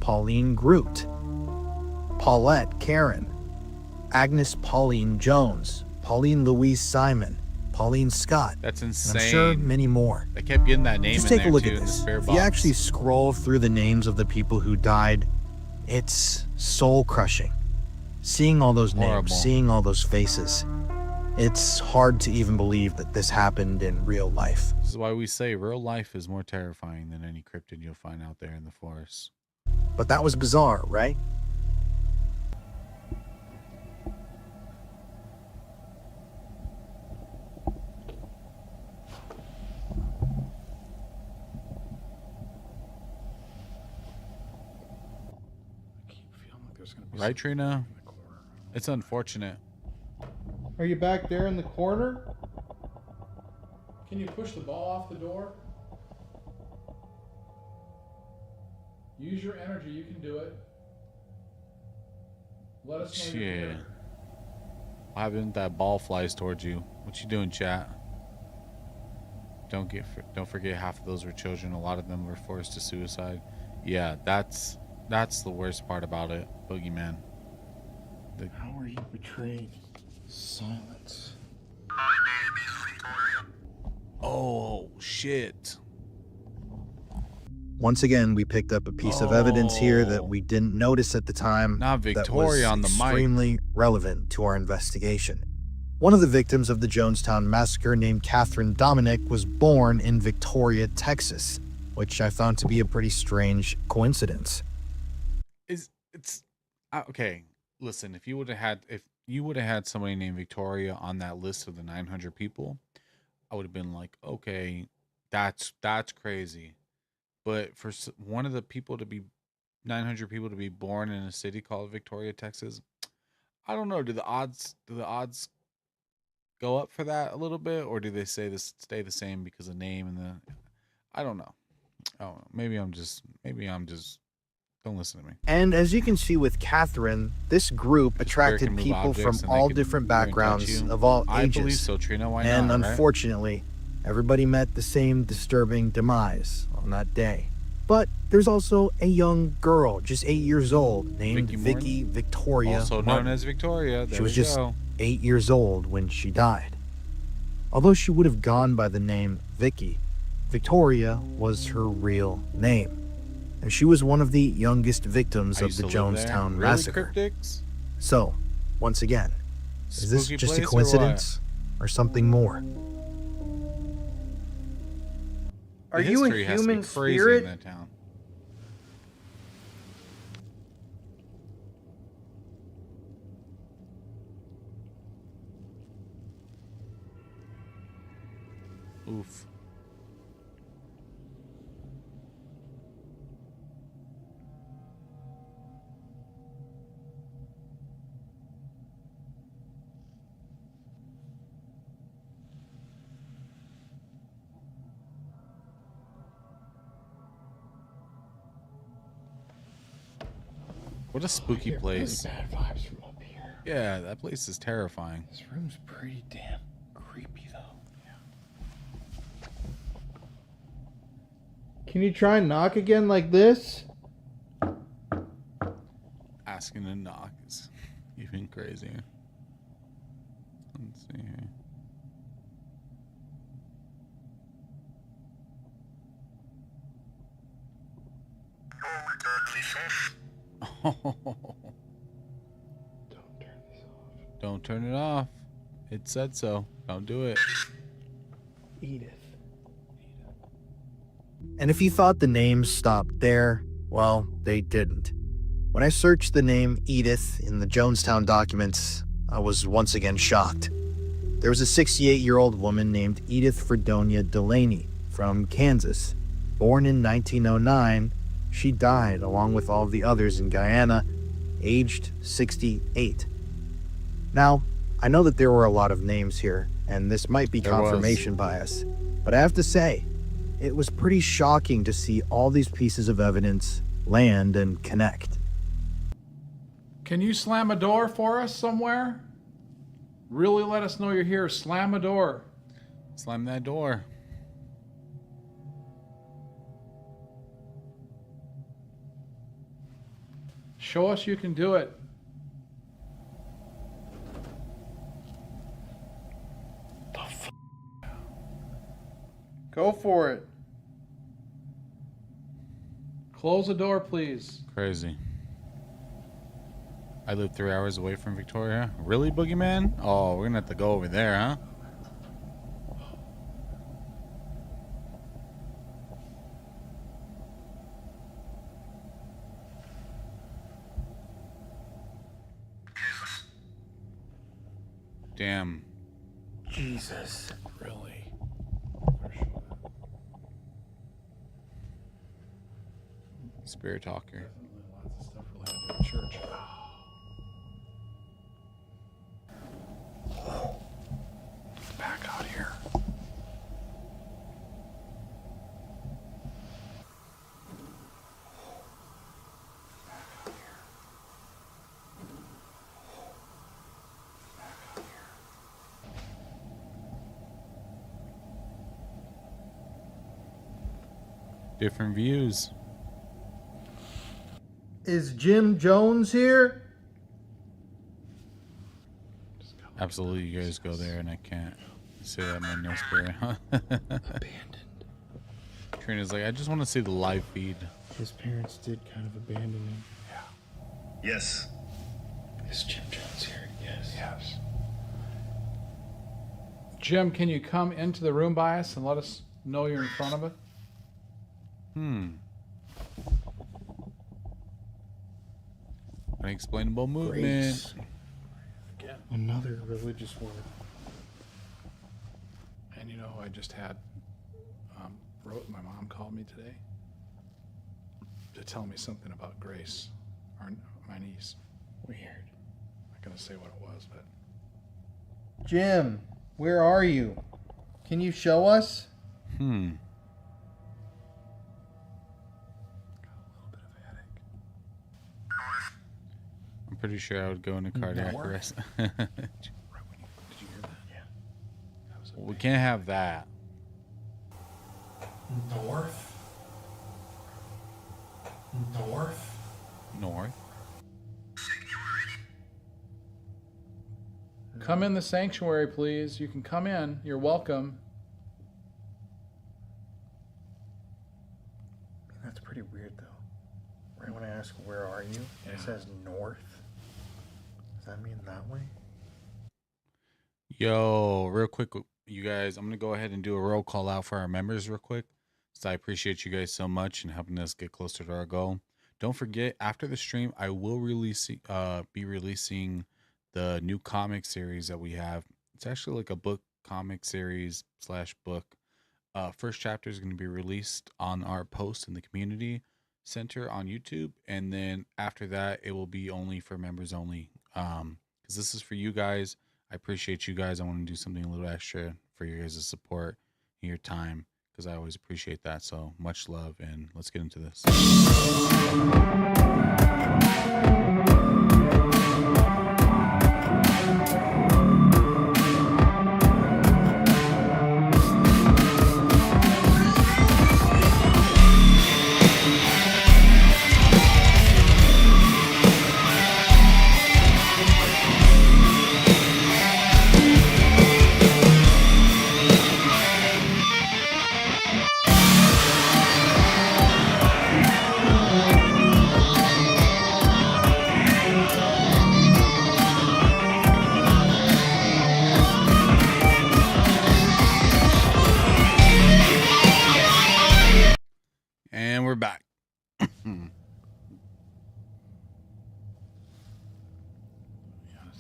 Pauline Groot, Paulette Karen, Agnes Pauline Jones, Pauline Louise Simon, Pauline Scott.
That's insane.
And I'm sure many more.
I kept getting that name.
Just
in
take a
there
look
too,
at
in the
this.
spare
If
box.
you actually scroll through the names of the people who died, it's soul-crushing. Seeing all those names, seeing all those faces, it's hard to even believe that this happened in real life.
This is why we say real life is more terrifying than any cryptid you'll find out there in the forest.
But that was bizarre, right?
Right, Trina? It's unfortunate.
Are you back there in the corner? Can you push the ball off the door? Use your energy, you can do it. Let us know you're
Yeah.
here.
Why haven't that ball flies towards you? What you doing, chat? Don't forget half of those were children. A lot of them were forced to suicide. Yeah, that's the worst part about it, Boogeyman.
How are you betrayed? Silence.
Oh, shit.
Once again, we picked up a piece of evidence here that we didn't notice at the time.
Not Victoria on the mic.
Extremely relevant to our investigation. One of the victims of the Jonestown massacre, named Catherine Dominic, was born in Victoria, Texas, which I found to be a pretty strange coincidence.
Okay. Listen, if you would have had somebody named Victoria on that list of the 900 people, I would have been like, okay, that's crazy. But for one of the people to be 900 people to be born in a city called Victoria, Texas, I don't know. Do the odds go up for that a little bit, or do they stay the same because of name and the? I don't know. Oh, maybe I'm just. Don't listen to me.
And as you can see with Catherine, this group attracted people from all different backgrounds of all ages.
I believe so, Trina. Why not?
And
right?
unfortunately, everybody met the same disturbing demise on that day. But there's also a young girl, just 8 years old, named Vicky Victoria
also
Martin.
known as Victoria. There
She was
we
just
go.
8 years old when she died. Although she would have gone by the name Vicky, Victoria was her real name. And she was one of the youngest victims of the Jonestown massacre.
Cryptics?
So, once again, is this
Spooky
just a
place or
coincidence or something more?
Are you a
history has to be
human
crazy
spirit?
in that town. Oof. What a spooky place.
Really bad vibes from up here.
Yeah, that place is terrifying.
This room's pretty damn creepy, though.
Can you try and knock again like this?
Asking to knock is even crazier. Let's see here. Don't turn it off. It said so. Don't do it.
Edith.
And if you thought the names stopped there, well, they didn't. When I searched the name Edith in the Jonestown documents, I was once again shocked. There was a 68-year-old woman named Edith Fredonia Delaney from Kansas. Born in 1909, she died along with all of the others in Guyana, aged 68. Now, I know that there were a lot of names here, and this might be confirmation bias, but I have to say, it was pretty shocking to see all these pieces of evidence land and connect.
Can you slam a door for us somewhere? Really let us know you're here. Slam a door.
Slam that door.
Show us you can do it.
Go for it.
Close the door, please.
Crazy. I live 3 hours away from Victoria. Really, Boogeyman? Oh, we're gonna have to go over there, huh? Damn.
Jesus.
Really?
Spirit talker.
Lots of stuff related to church. Back out here.
Different views.
Is Jim Jones here?
Absolutely, you guys go there, and I can't say that my no spirit.
Abandoned.
Trina's like, I just want to see the live feed.
His parents did kind of abandon him.
Yeah. Yes.
Is Jim Jones here? Yes.
Yes. Jim, can you come into the room by us and let us know you're in front of it?
Unexplainable movement.
Grace. Again. Another religious word.
And you know who I just had wrote, my mom called me today to tell me something about Grace, my niece.
Weird.
I'm not going to say what it was, but...
Jim, where are you? Can you show us?
I'm pretty sure I would go into cardiac arrest.
Did you hear that?
Yeah.
Well, we can't have that.
North.
North?
Come in the sanctuary, please. You can come in. You're welcome.
That's pretty weird, though. Right when I ask, where are you? And it says north. Does that mean that way?
Yo, real quick, you guys, I'm going to go ahead and do a roll call out for our members real quick. So I appreciate you guys so much and helping us get closer to our goal. Don't forget, after the stream, I will be releasing the new comic series that we have. It's actually like a book comic series / book. First chapter is going to be released on our post in the community center on YouTube. And then after that, it will be only for members only. Because this is for you guys. I appreciate you guys. I want to do something a little extra for your guys' support and your time, because I always appreciate that. So much love, and let's get into this.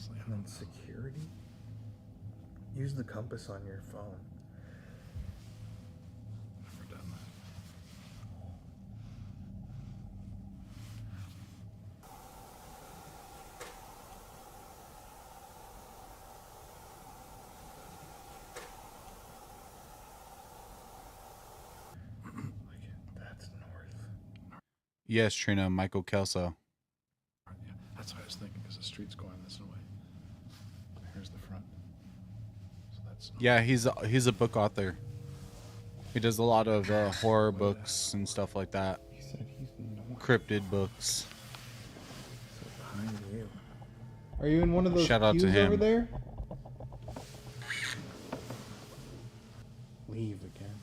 And then security? Use the compass on your phone.
Never done that.
That's north.
Yes, Trina, Michael Kelso.
Yeah, that's what I was thinking, because the street's going this way. Here's the front. So that's north.
Yeah, he's a book author. He does a lot of horror books and stuff like that.
He said he's north.
Cryptid books.
So behind you. Are you in one of those
Shout out to
pews
him.
over there? Leave again.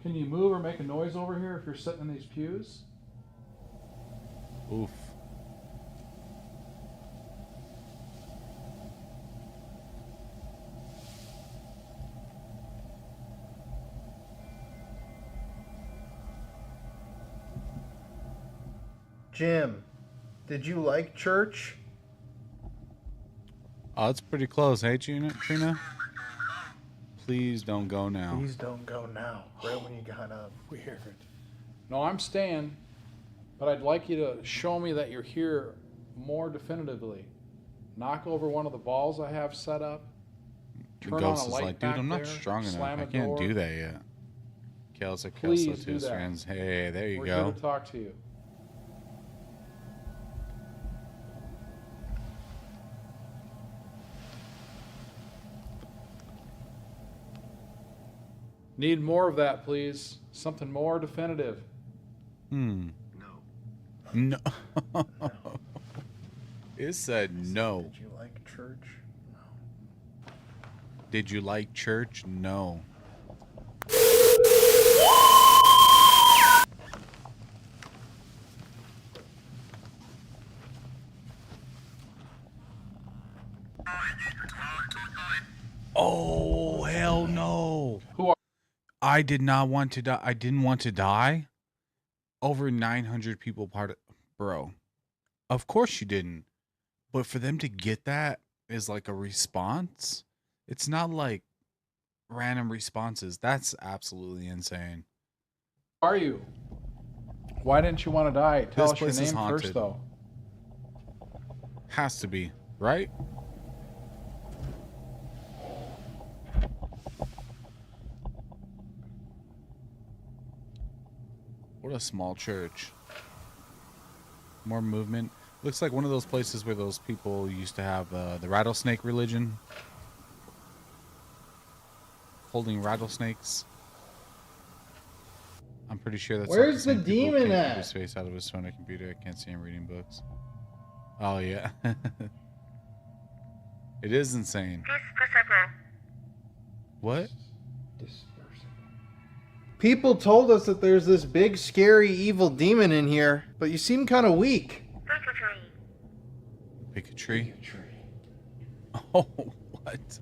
Can you move or make a noise over here if you're sitting in these pews?
Oof.
Jim, did you like church?
Oh, it's pretty close, hey, Trina? Please don't go now.
Please don't go now. Right when you got up.
Weird. No, I'm staying, but I'd like you to show me that you're here more definitively. Knock over one of the balls I have set up.
The
Turn
ghost
on a
is
light
like, dude,
back
I'm not
there,
strong enough.
slam
I
a
can't
door.
do that yet. Kelso
Please
to
do
his
that.
friends. Hey, there you
We're
go.
here to talk to you. Need more of that, please. Something more definitive.
No. No. It said no.
Did you like church? No.
Did you like church? No. Oh, hell no.
Who are
I did not want to die. I didn't want to die. Over 900 people bro. Of course you didn't. But for them to get that is like a response. It's not like random responses. That's absolutely insane.
Who are you? Why didn't you want to die? Tell
This
us your
place is
name first,
haunted.
though.
Has to be, right? What a small church. More movement. Looks like one of those places where those people used to have the rattlesnake religion. Holding rattlesnakes. I'm pretty sure that's
Where's
like
the
same people
demon
can't
at?
keep his face out of his phone or computer. I can't see him reading books. Oh yeah. It is insane. What?
People told us that there's this big, scary, evil demon in here, but you seem kind of weak.
Pick a tree? Oh, what?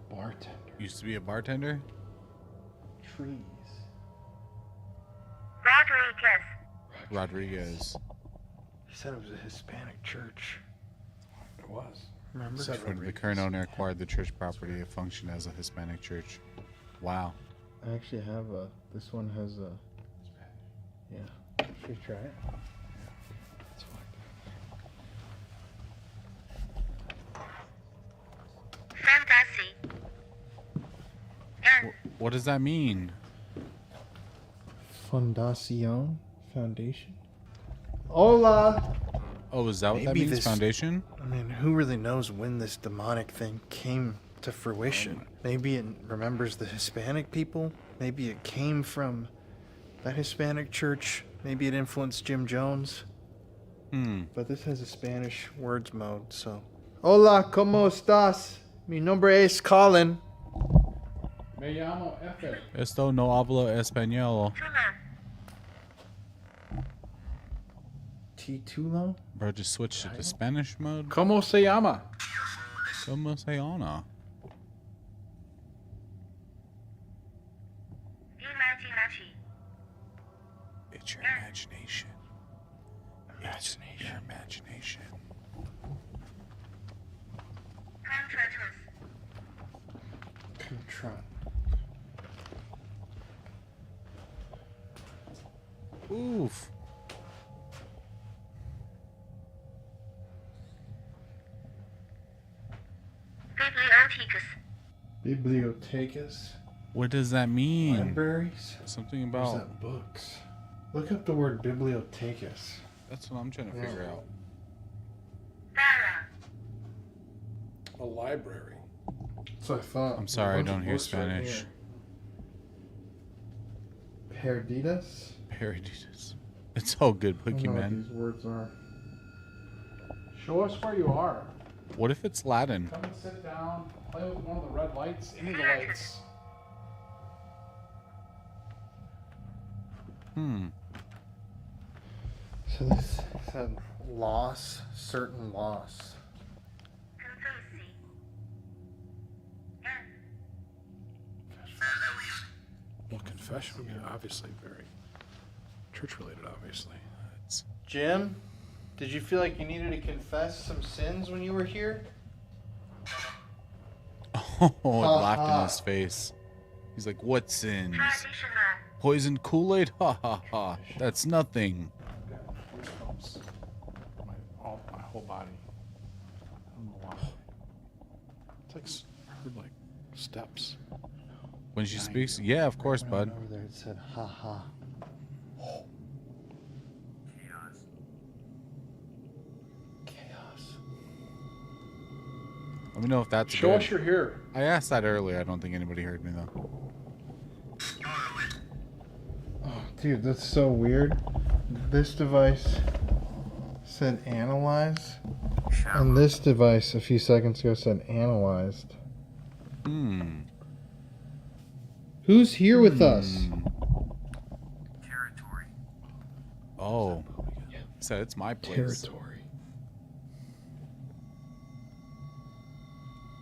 Bartender.
Used to be a bartender?
Trees.
Rodriguez.
He said it was a Hispanic church.
It was.
Remember?
When the current owner acquired the church property, it functioned as a Hispanic church. Wow.
I actually have a. This one has a. Yeah. Should we try it?
It's fine.
What does that mean?
Fundación Foundation. Hola.
Oh, is that what that
Maybe
means?
this-
Foundation?
I mean, who really knows when this demonic thing came to fruition? Maybe it remembers the Hispanic people. Maybe it came from that Hispanic church. Maybe it influenced Jim Jones. But this has a Spanish words mode, so. Hola, ¿cómo estás? Mi nombre es Colin.
Me llamo Efe.
Esto no hablo español.
Titulo?
Bro, just switch to the Spanish mode.
¿Cómo se llama?
¿Cómo se llama? It's your imagination. It's your imagination.
Control.
Oof.
Bibliotecas.
What does that mean?
Libraries.
Something
Or is
about.
that books? Look up the word bibliotecas.
That's what I'm trying to figure out.
A library.
So I thought.
I'm sorry, I don't hear Spanish.
Right Perdidas.
Paradies. It's all good,
I don't know what
Boogeyman.
these words are.
Show us where you are.
What if it's Latin?
Come and sit down. Play with one of the red lights. Any of the lights.
So this said loss, certain loss.
Well, confession would be obviously very church-related, obviously.
Jim, did you feel like you needed to confess some sins when you were here?
Oh, it laughed in his face. He's like, what sins? Poison Kool-Aid? Ha ha ha. That's nothing.
Goosebumps. My whole body. I don't know why. It's like I heard like steps.
When she speaks? Yeah, of course, bud.
Over there it said, ha ha. Chaos.
Let me know if that's
Show
good.
us you're here.
I asked that earlier. I don't think anybody heard me, though.
Oh, dude, that's so weird. This device said analyze, and this device a few seconds ago said analyzed. Who's here with us?
Territory.
Oh. Said it's my place.
Territory.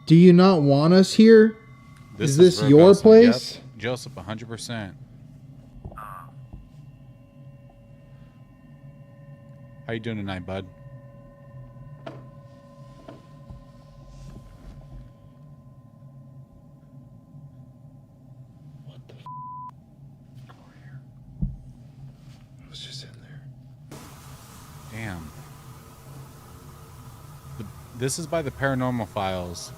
Do you not want us here? Is this your
Virgo's.
place?
Yep. Joseph, 100%. How you doing tonight, bud?
I was just in there.
Damn. This is by the Paranormal Files.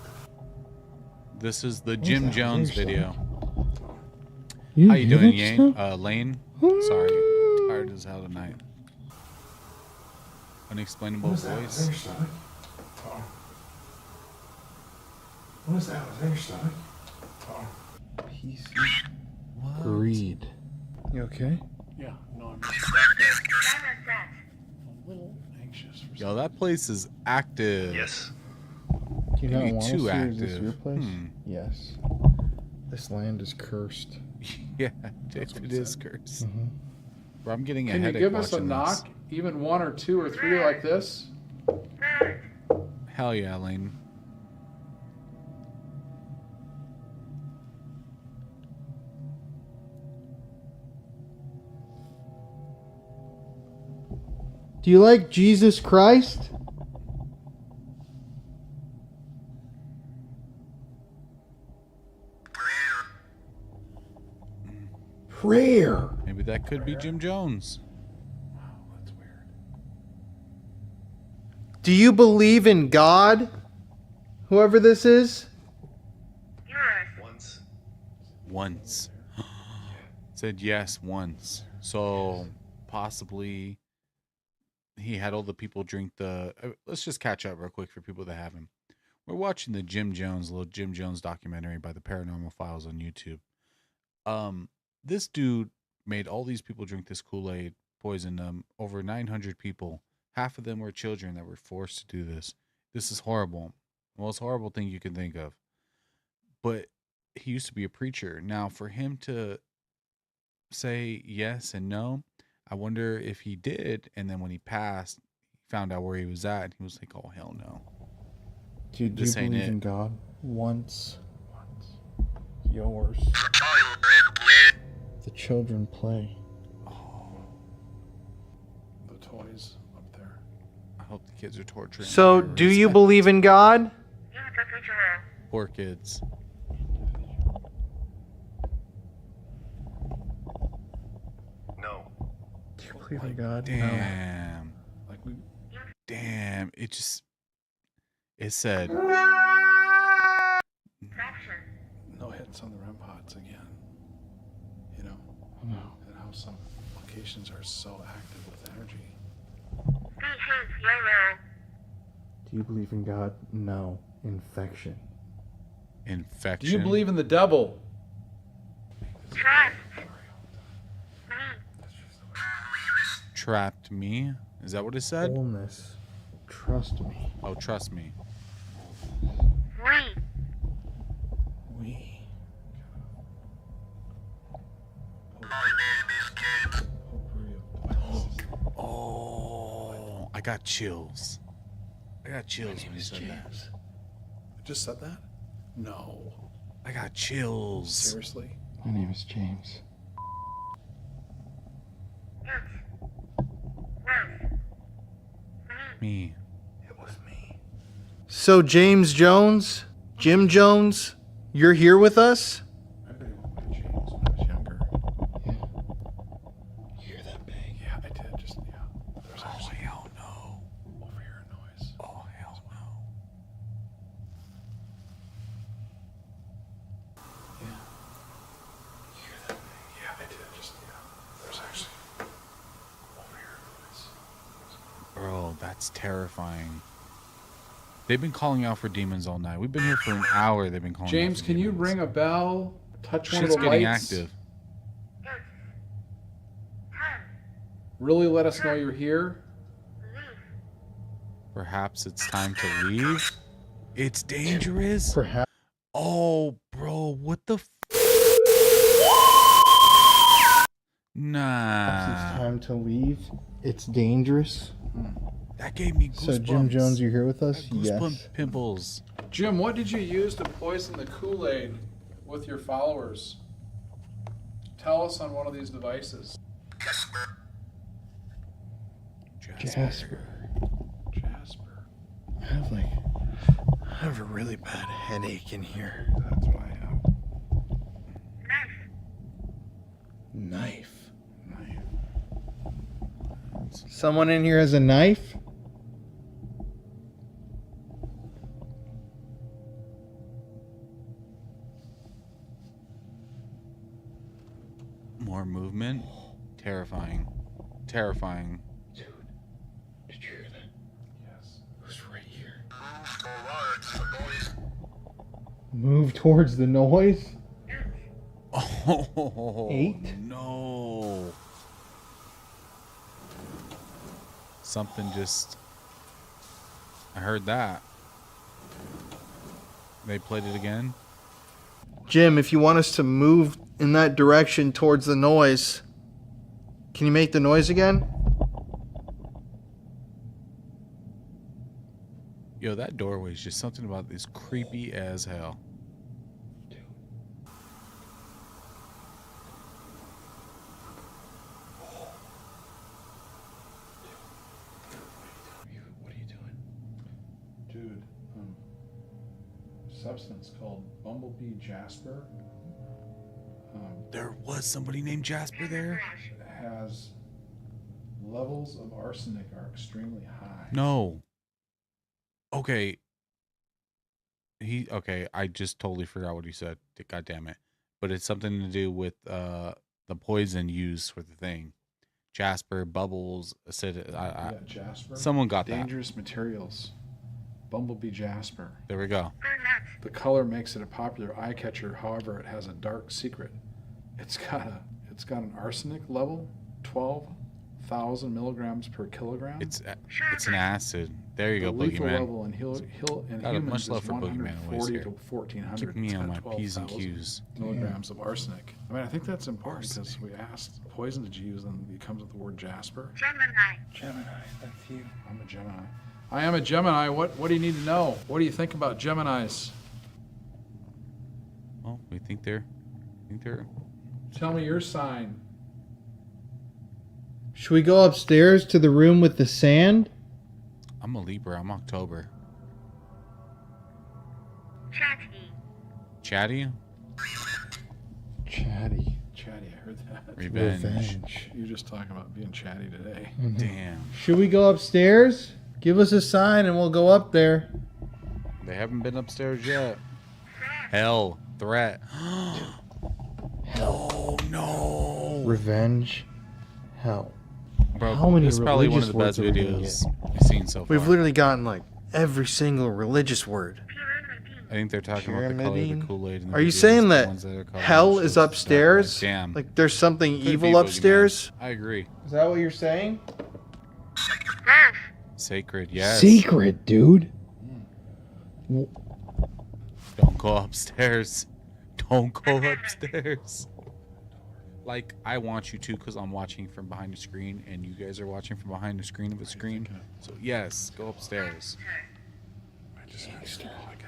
This is the Jim Jones video. How you doing, Lane? Sorry, tired as hell tonight. Unexplainable voice.
What is that? Was that your stomach? Peace. Greed. You okay?
Yeah, no, I'm a little anxious for
Yo, that place is active.
Yes.
Do you not
Maybe
want us
too
here?
active.
Is this your place? Yes. This land is cursed.
Yeah, it is cursed. Bro, I'm getting a
Can you
headache
give us a
watching
knock? Even one or two or three like this?
Hell yeah, Lane.
Do you like Jesus Christ? Prayer.
Maybe that could be Jim Jones.
Do you believe in God? Whoever this is?
Once. Said yes once. So possibly he had all the people drink the. Let's just catch up real quick for people that haven't. We're watching the little Jim Jones documentary by the Paranormal Files on YouTube. This dude made all these people drink this Kool-Aid, poisoned them. Over 900 people. Half of them were children that were forced to do this. This is horrible. The most horrible thing you can think of. But he used to be a preacher. Now, for him to say yes and no, I wonder if he did. And then when he passed, he found out where he was at. And he was like, oh, hell no.
Do you believe in God? Once. Yours. The children play.
toys up there.
I hope the kids are torturing.
So, do you believe in God?
Poor kids.
No.
Do you believe in God?
Damn.
Like we.
Damn. It just. It said.
No hits on the REM pods again. You know?
No.
And how some locations are so active with energy.
Do you believe in God? No. Infection.
Infection.
Do you believe in the devil?
Trapped me? Is that what it said?
Wholeness. Trust me.
Oh, trust me.
We.
Oh, I got chills. I got chills when you said that.
I just said that? No.
I got chills.
Seriously?
My name is James.
Me.
It was me. So, James Jones, Jim Jones, you're here with us?
I bet it was James when I was younger.
Yeah. You hear that bang?
Yeah, I did. Just, yeah. There's actually
hell no.
over here a noise.
Oh, hell no.
Yeah. You hear that bang? Yeah, I did. Just, yeah. There's actually over here a noise.
Bro, that's terrifying. They've been calling out for demons all night. We've been here for an hour. They've been calling
James,
out for
can you
demons.
ring a bell? Touch one
Shit's
of the
getting
lights?
active.
Really let us know you're here?
Perhaps it's time to leave. It's dangerous.
Perhaps.
Oh, bro, what the Nah.
It's time to leave. It's dangerous.
That gave me goosebumps.
So, Jim Jones, you're here with us?
Goosebump
Yes.
pimples.
Jim, what did you use to poison the Kool-Aid with your followers? Tell us on one of these devices.
Jasper.
Jasper.
I have a really bad headache in here.
That's what I have.
Knife. Someone in here has a knife?
More movement. Terrifying. Terrifying.
Dude, did you hear that?
Yes.
It was right here. Move towards the noise?
Oh,
8?
No. Something just... I heard that. They played it again.
Jim, if you want us to move in that direction towards the noise, can you make the noise again?
Yo, that doorway is just something about this creepy as hell.
What are you doing?
Dude, substance called Bumblebee Jasper.
There was somebody named Jasper there?
Has levels of arsenic are extremely high.
No. Okay. Okay, I just totally forgot what he said. God damn it. But it's something to do with the poison used for the thing. Jasper, bubbles, acid.
Yeah, Jasper.
Someone got
Dangerous materials. Bumblebee Jasper.
There we go.
The color makes it a popular eye catcher. However, it has a dark secret. It's got an arsenic level, 12,000 milligrams per kilogram.
It's an acid. There you go,
The lethal
Boogeyman.
level in
Got
humans
much love
is
for Boogeyman always
140
here.
to 1,400.
Keep me
It's
on
got
my P's and
12,000
Q's.
Milligrams of arsenic. I mean, I think that's important because we asked, poison did you use? And it comes with the word Jasper.
Gemini, that's you.
I'm a Gemini. I am a Gemini. What do you need to know? What do you think about Geminis?
Oh, we think they're
Tell me your sign.
Should we go upstairs to the room with the sand?
I'm a Libra. I'm October. Chatty?
Chatty. Chatty, I heard that.
Revenge.
You're just talking about being chatty today.
Damn.
Should we go upstairs? Give us a sign and we'll go up there.
They haven't been upstairs yet. Hell. Threat. Oh, no.
Revenge. Hell.
Bro,
How many
this is probably one of the
religious
best
words are we gonna
videos we've seen so far.
We've literally gotten like every single religious word.
I think they're talking about the color of the Kool-Aid.
Are you saying that hell is upstairs?
Damn.
Like there's something
Could be
evil
boogeyman.
upstairs?
I agree.
Is that what you're saying?
Sacred, yes.
Secret, dude.
Don't go upstairs. Don't go upstairs. Like, I want you to because I'm watching from behind the screen and you guys are watching from behind the screen of a screen. So, yes, go upstairs.
I just got your light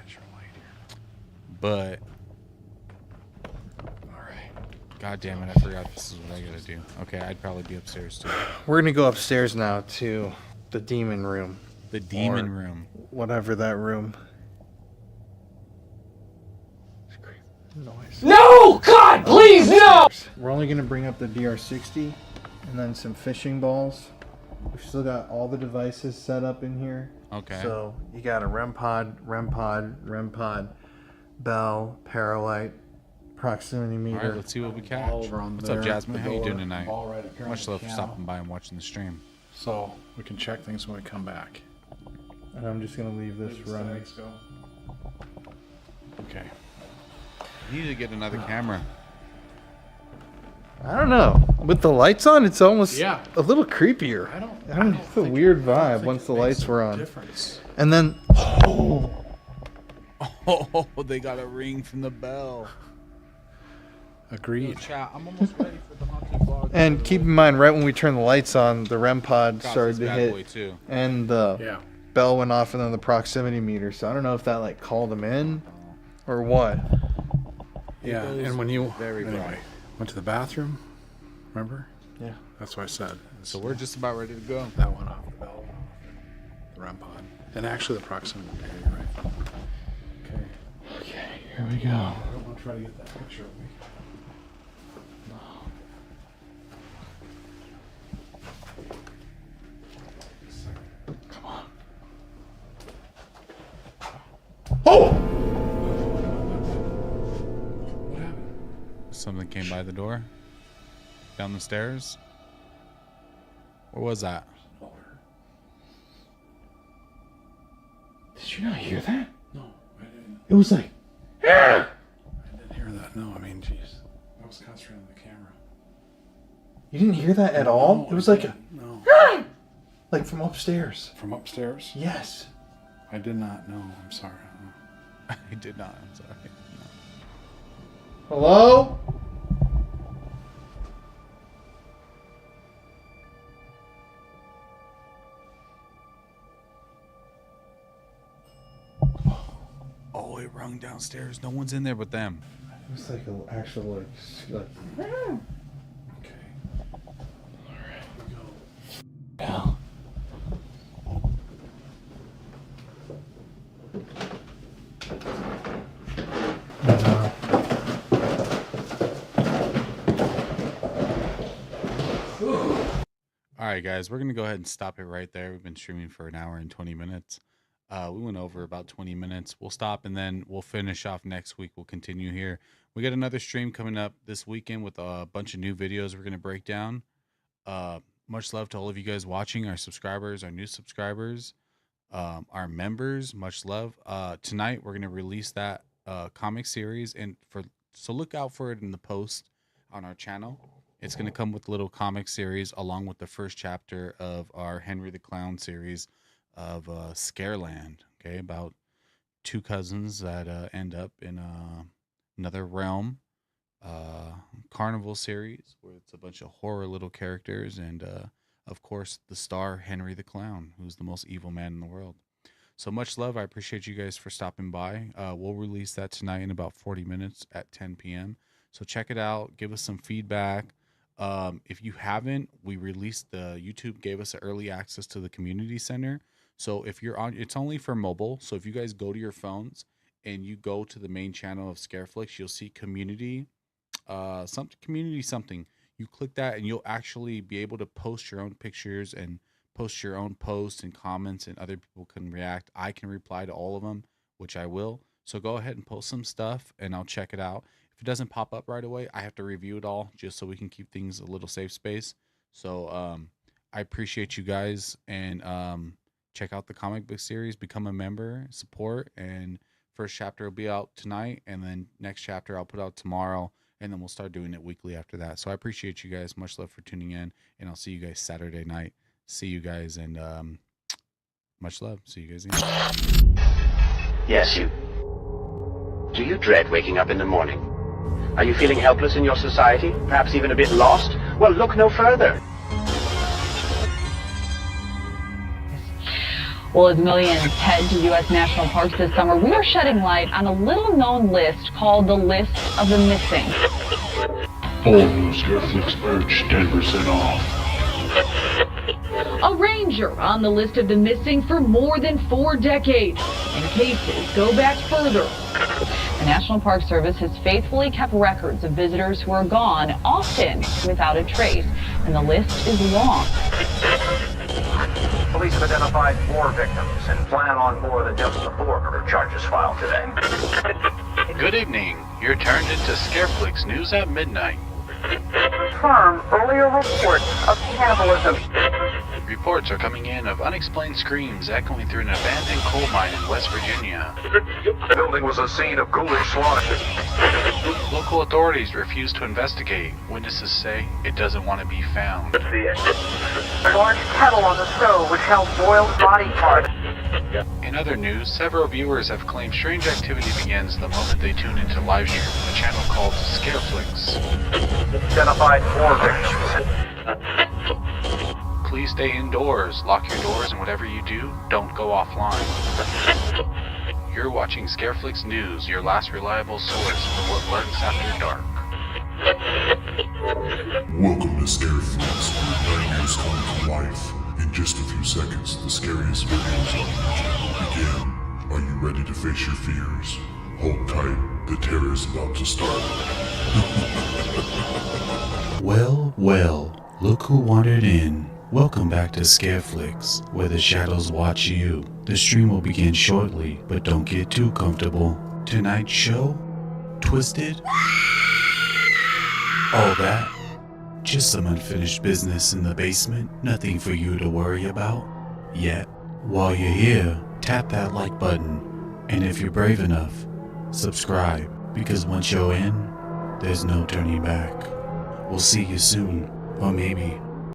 here.
But,
alright.
God damn it, I forgot this is what I gotta do. Okay, I'd probably be upstairs too.
We're gonna go upstairs now to the demon room.
The demon room.
Whatever that room. Noise.
No! God, please, no!
We're only gonna bring up the DR60 and then some fishing balls. We've still got all the devices set up in here.
Okay.
So you got a REM pod, bell, Paralite, proximity meter.
Alright, let's see what we catch. What's up, Jasmine? How you doing tonight? Much love for stopping by and watching the stream.
So we can check things when we come back.
And I'm just gonna leave this running.
Okay.
You need to get another camera.
I don't know. With the lights on, it's almost
Yeah.
a little creepier. I don't know. It's a weird vibe once the lights were on.
Difference.
And then,
Oh, they got a ring from the bell.
Agreed.
Yo, chat, I'm almost ready for the haunted vlog.
and keep in mind, right when we turned the lights on, the REM pod
Got
started
this
to
bad
hit,
boy, too.
and the
Yeah.
bell went off, and then the proximity meter. So I don't know if that like called them in, or what.
Yeah, and when you
very
anyway
bright.
went to the bathroom, remember?
Yeah.
That's what I said.
So we're just about ready to go.
That went off, the bell went off, the REM pod, and actually the proximity meter. You're right. Okay.
Okay, here we go.
I don't want to try to get that picture of me.
Come on. Oh!
What happened?
Something came by the door. Down the stairs. Where was that?
Did you not hear that?
No, I didn't.
It was like,
I didn't hear that. No, I mean, jeez. I was concentrating on the camera.
you didn't hear that at all?
No,
It was
I
like,
didn't. No.
like from upstairs.
From upstairs?
Yes.
I did not know. I'm sorry.
I did not. I'm sorry. No.
Hello?
Oh, it rung downstairs. No one's in there but them.
It was like an actual like.
Okay. Alright, we go.
Yeah.
All right, guys, we're going to go ahead and stop it right there. We've been streaming for an hour and 20 minutes. We went over about 20 minutes. We'll stop and then we'll finish off next week. We'll continue here. We got another stream coming up this weekend with a bunch of new videos we're going to break down. Much love to all of you guys watching, our subscribers, our new subscribers, our members. Much love. Tonight, we're going to release that comic series. So look out for it in the post on our channel. It's going to come with a little comic series along with the first chapter of our Henry the Clown series of Scareland. Okay, about two cousins that end up in another realm. Carnival series where it's a bunch of horror little characters and of course the star Henry the Clown, who's the most evil man in the world. So much love. I appreciate you guys for stopping by. We'll release that tonight in about 40 minutes at 10 p.m. So check it out. Give us some feedback. If you haven't, we released YouTube gave us early access to the community center. So if you're on, it's only for mobile. So if you guys go to your phones and you go to the main channel of Scareflix, you'll see community, something. You click that and you'll actually be able to post your own pictures and post your own posts and comments, and other people can react. I can reply to all of them, which I will. So go ahead and post some stuff and I'll check it out. If it doesn't pop up right away, I have to review it all just so we can keep things a little safe space. So I appreciate you guys, and check out the comic book series, become a member, support, and first chapter will be out tonight, and then next chapter I'll put out tomorrow, and then we'll start doing it weekly after that. So I appreciate you guys. Much love for tuning in, and I'll see you guys Saturday night. See you guys, and much love. See you guys again.
Yes, you. Do you dread waking up in the morning? Are you feeling helpless in your society? Perhaps even a bit lost? Well, look no further.
Well, as millions head to U.S. national parks this summer, we are shedding light on a little-known list called the List of the Missing.
All new Scareflix merch 10% off.
A ranger on the list of the missing for more than 4 decades, and cases go back further. The National Park Service has faithfully kept records of visitors who are gone, often without a trace, and the list is long.
Police have identified 4 victims and plan on more than just the 4 murder charges filed today.
Good evening. You're turned into Scareflix News at midnight.
Confirm earlier reports of cannibalism.
Reports are coming in of unexplained screams echoing through an abandoned coal mine in West Virginia.
The building was a scene of ghoulish slaughter.
Local authorities refuse to investigate. Witnesses say it doesn't want to be found.
A large kettle on the stove which held boiled body parts.
In other news, several viewers have claimed strange activity begins the moment they tune into live stream on a channel called Scareflix.
Identified 4 victims.
Please stay indoors, lock your doors, and whatever you do, don't go offline. You're watching Scareflix News, your last reliable source for what lurks after dark.
Welcome to Scareflix, where nightmares come to life. In just a few seconds, the scariest videos on YouTube will begin. Are you ready to face your fears? Hold tight, the terror is about to start.
Well, look who wandered in. Welcome back to Scareflix, where the shadows watch you. The stream will begin shortly, but don't get too comfortable. Tonight's show? Twisted? All that? Just some unfinished business in the basement, nothing for you to worry about. Yet, while you're here, tap that like button, and if you're brave enough, subscribe, because once you're in, there's no turning back. We'll see you soon, or maybe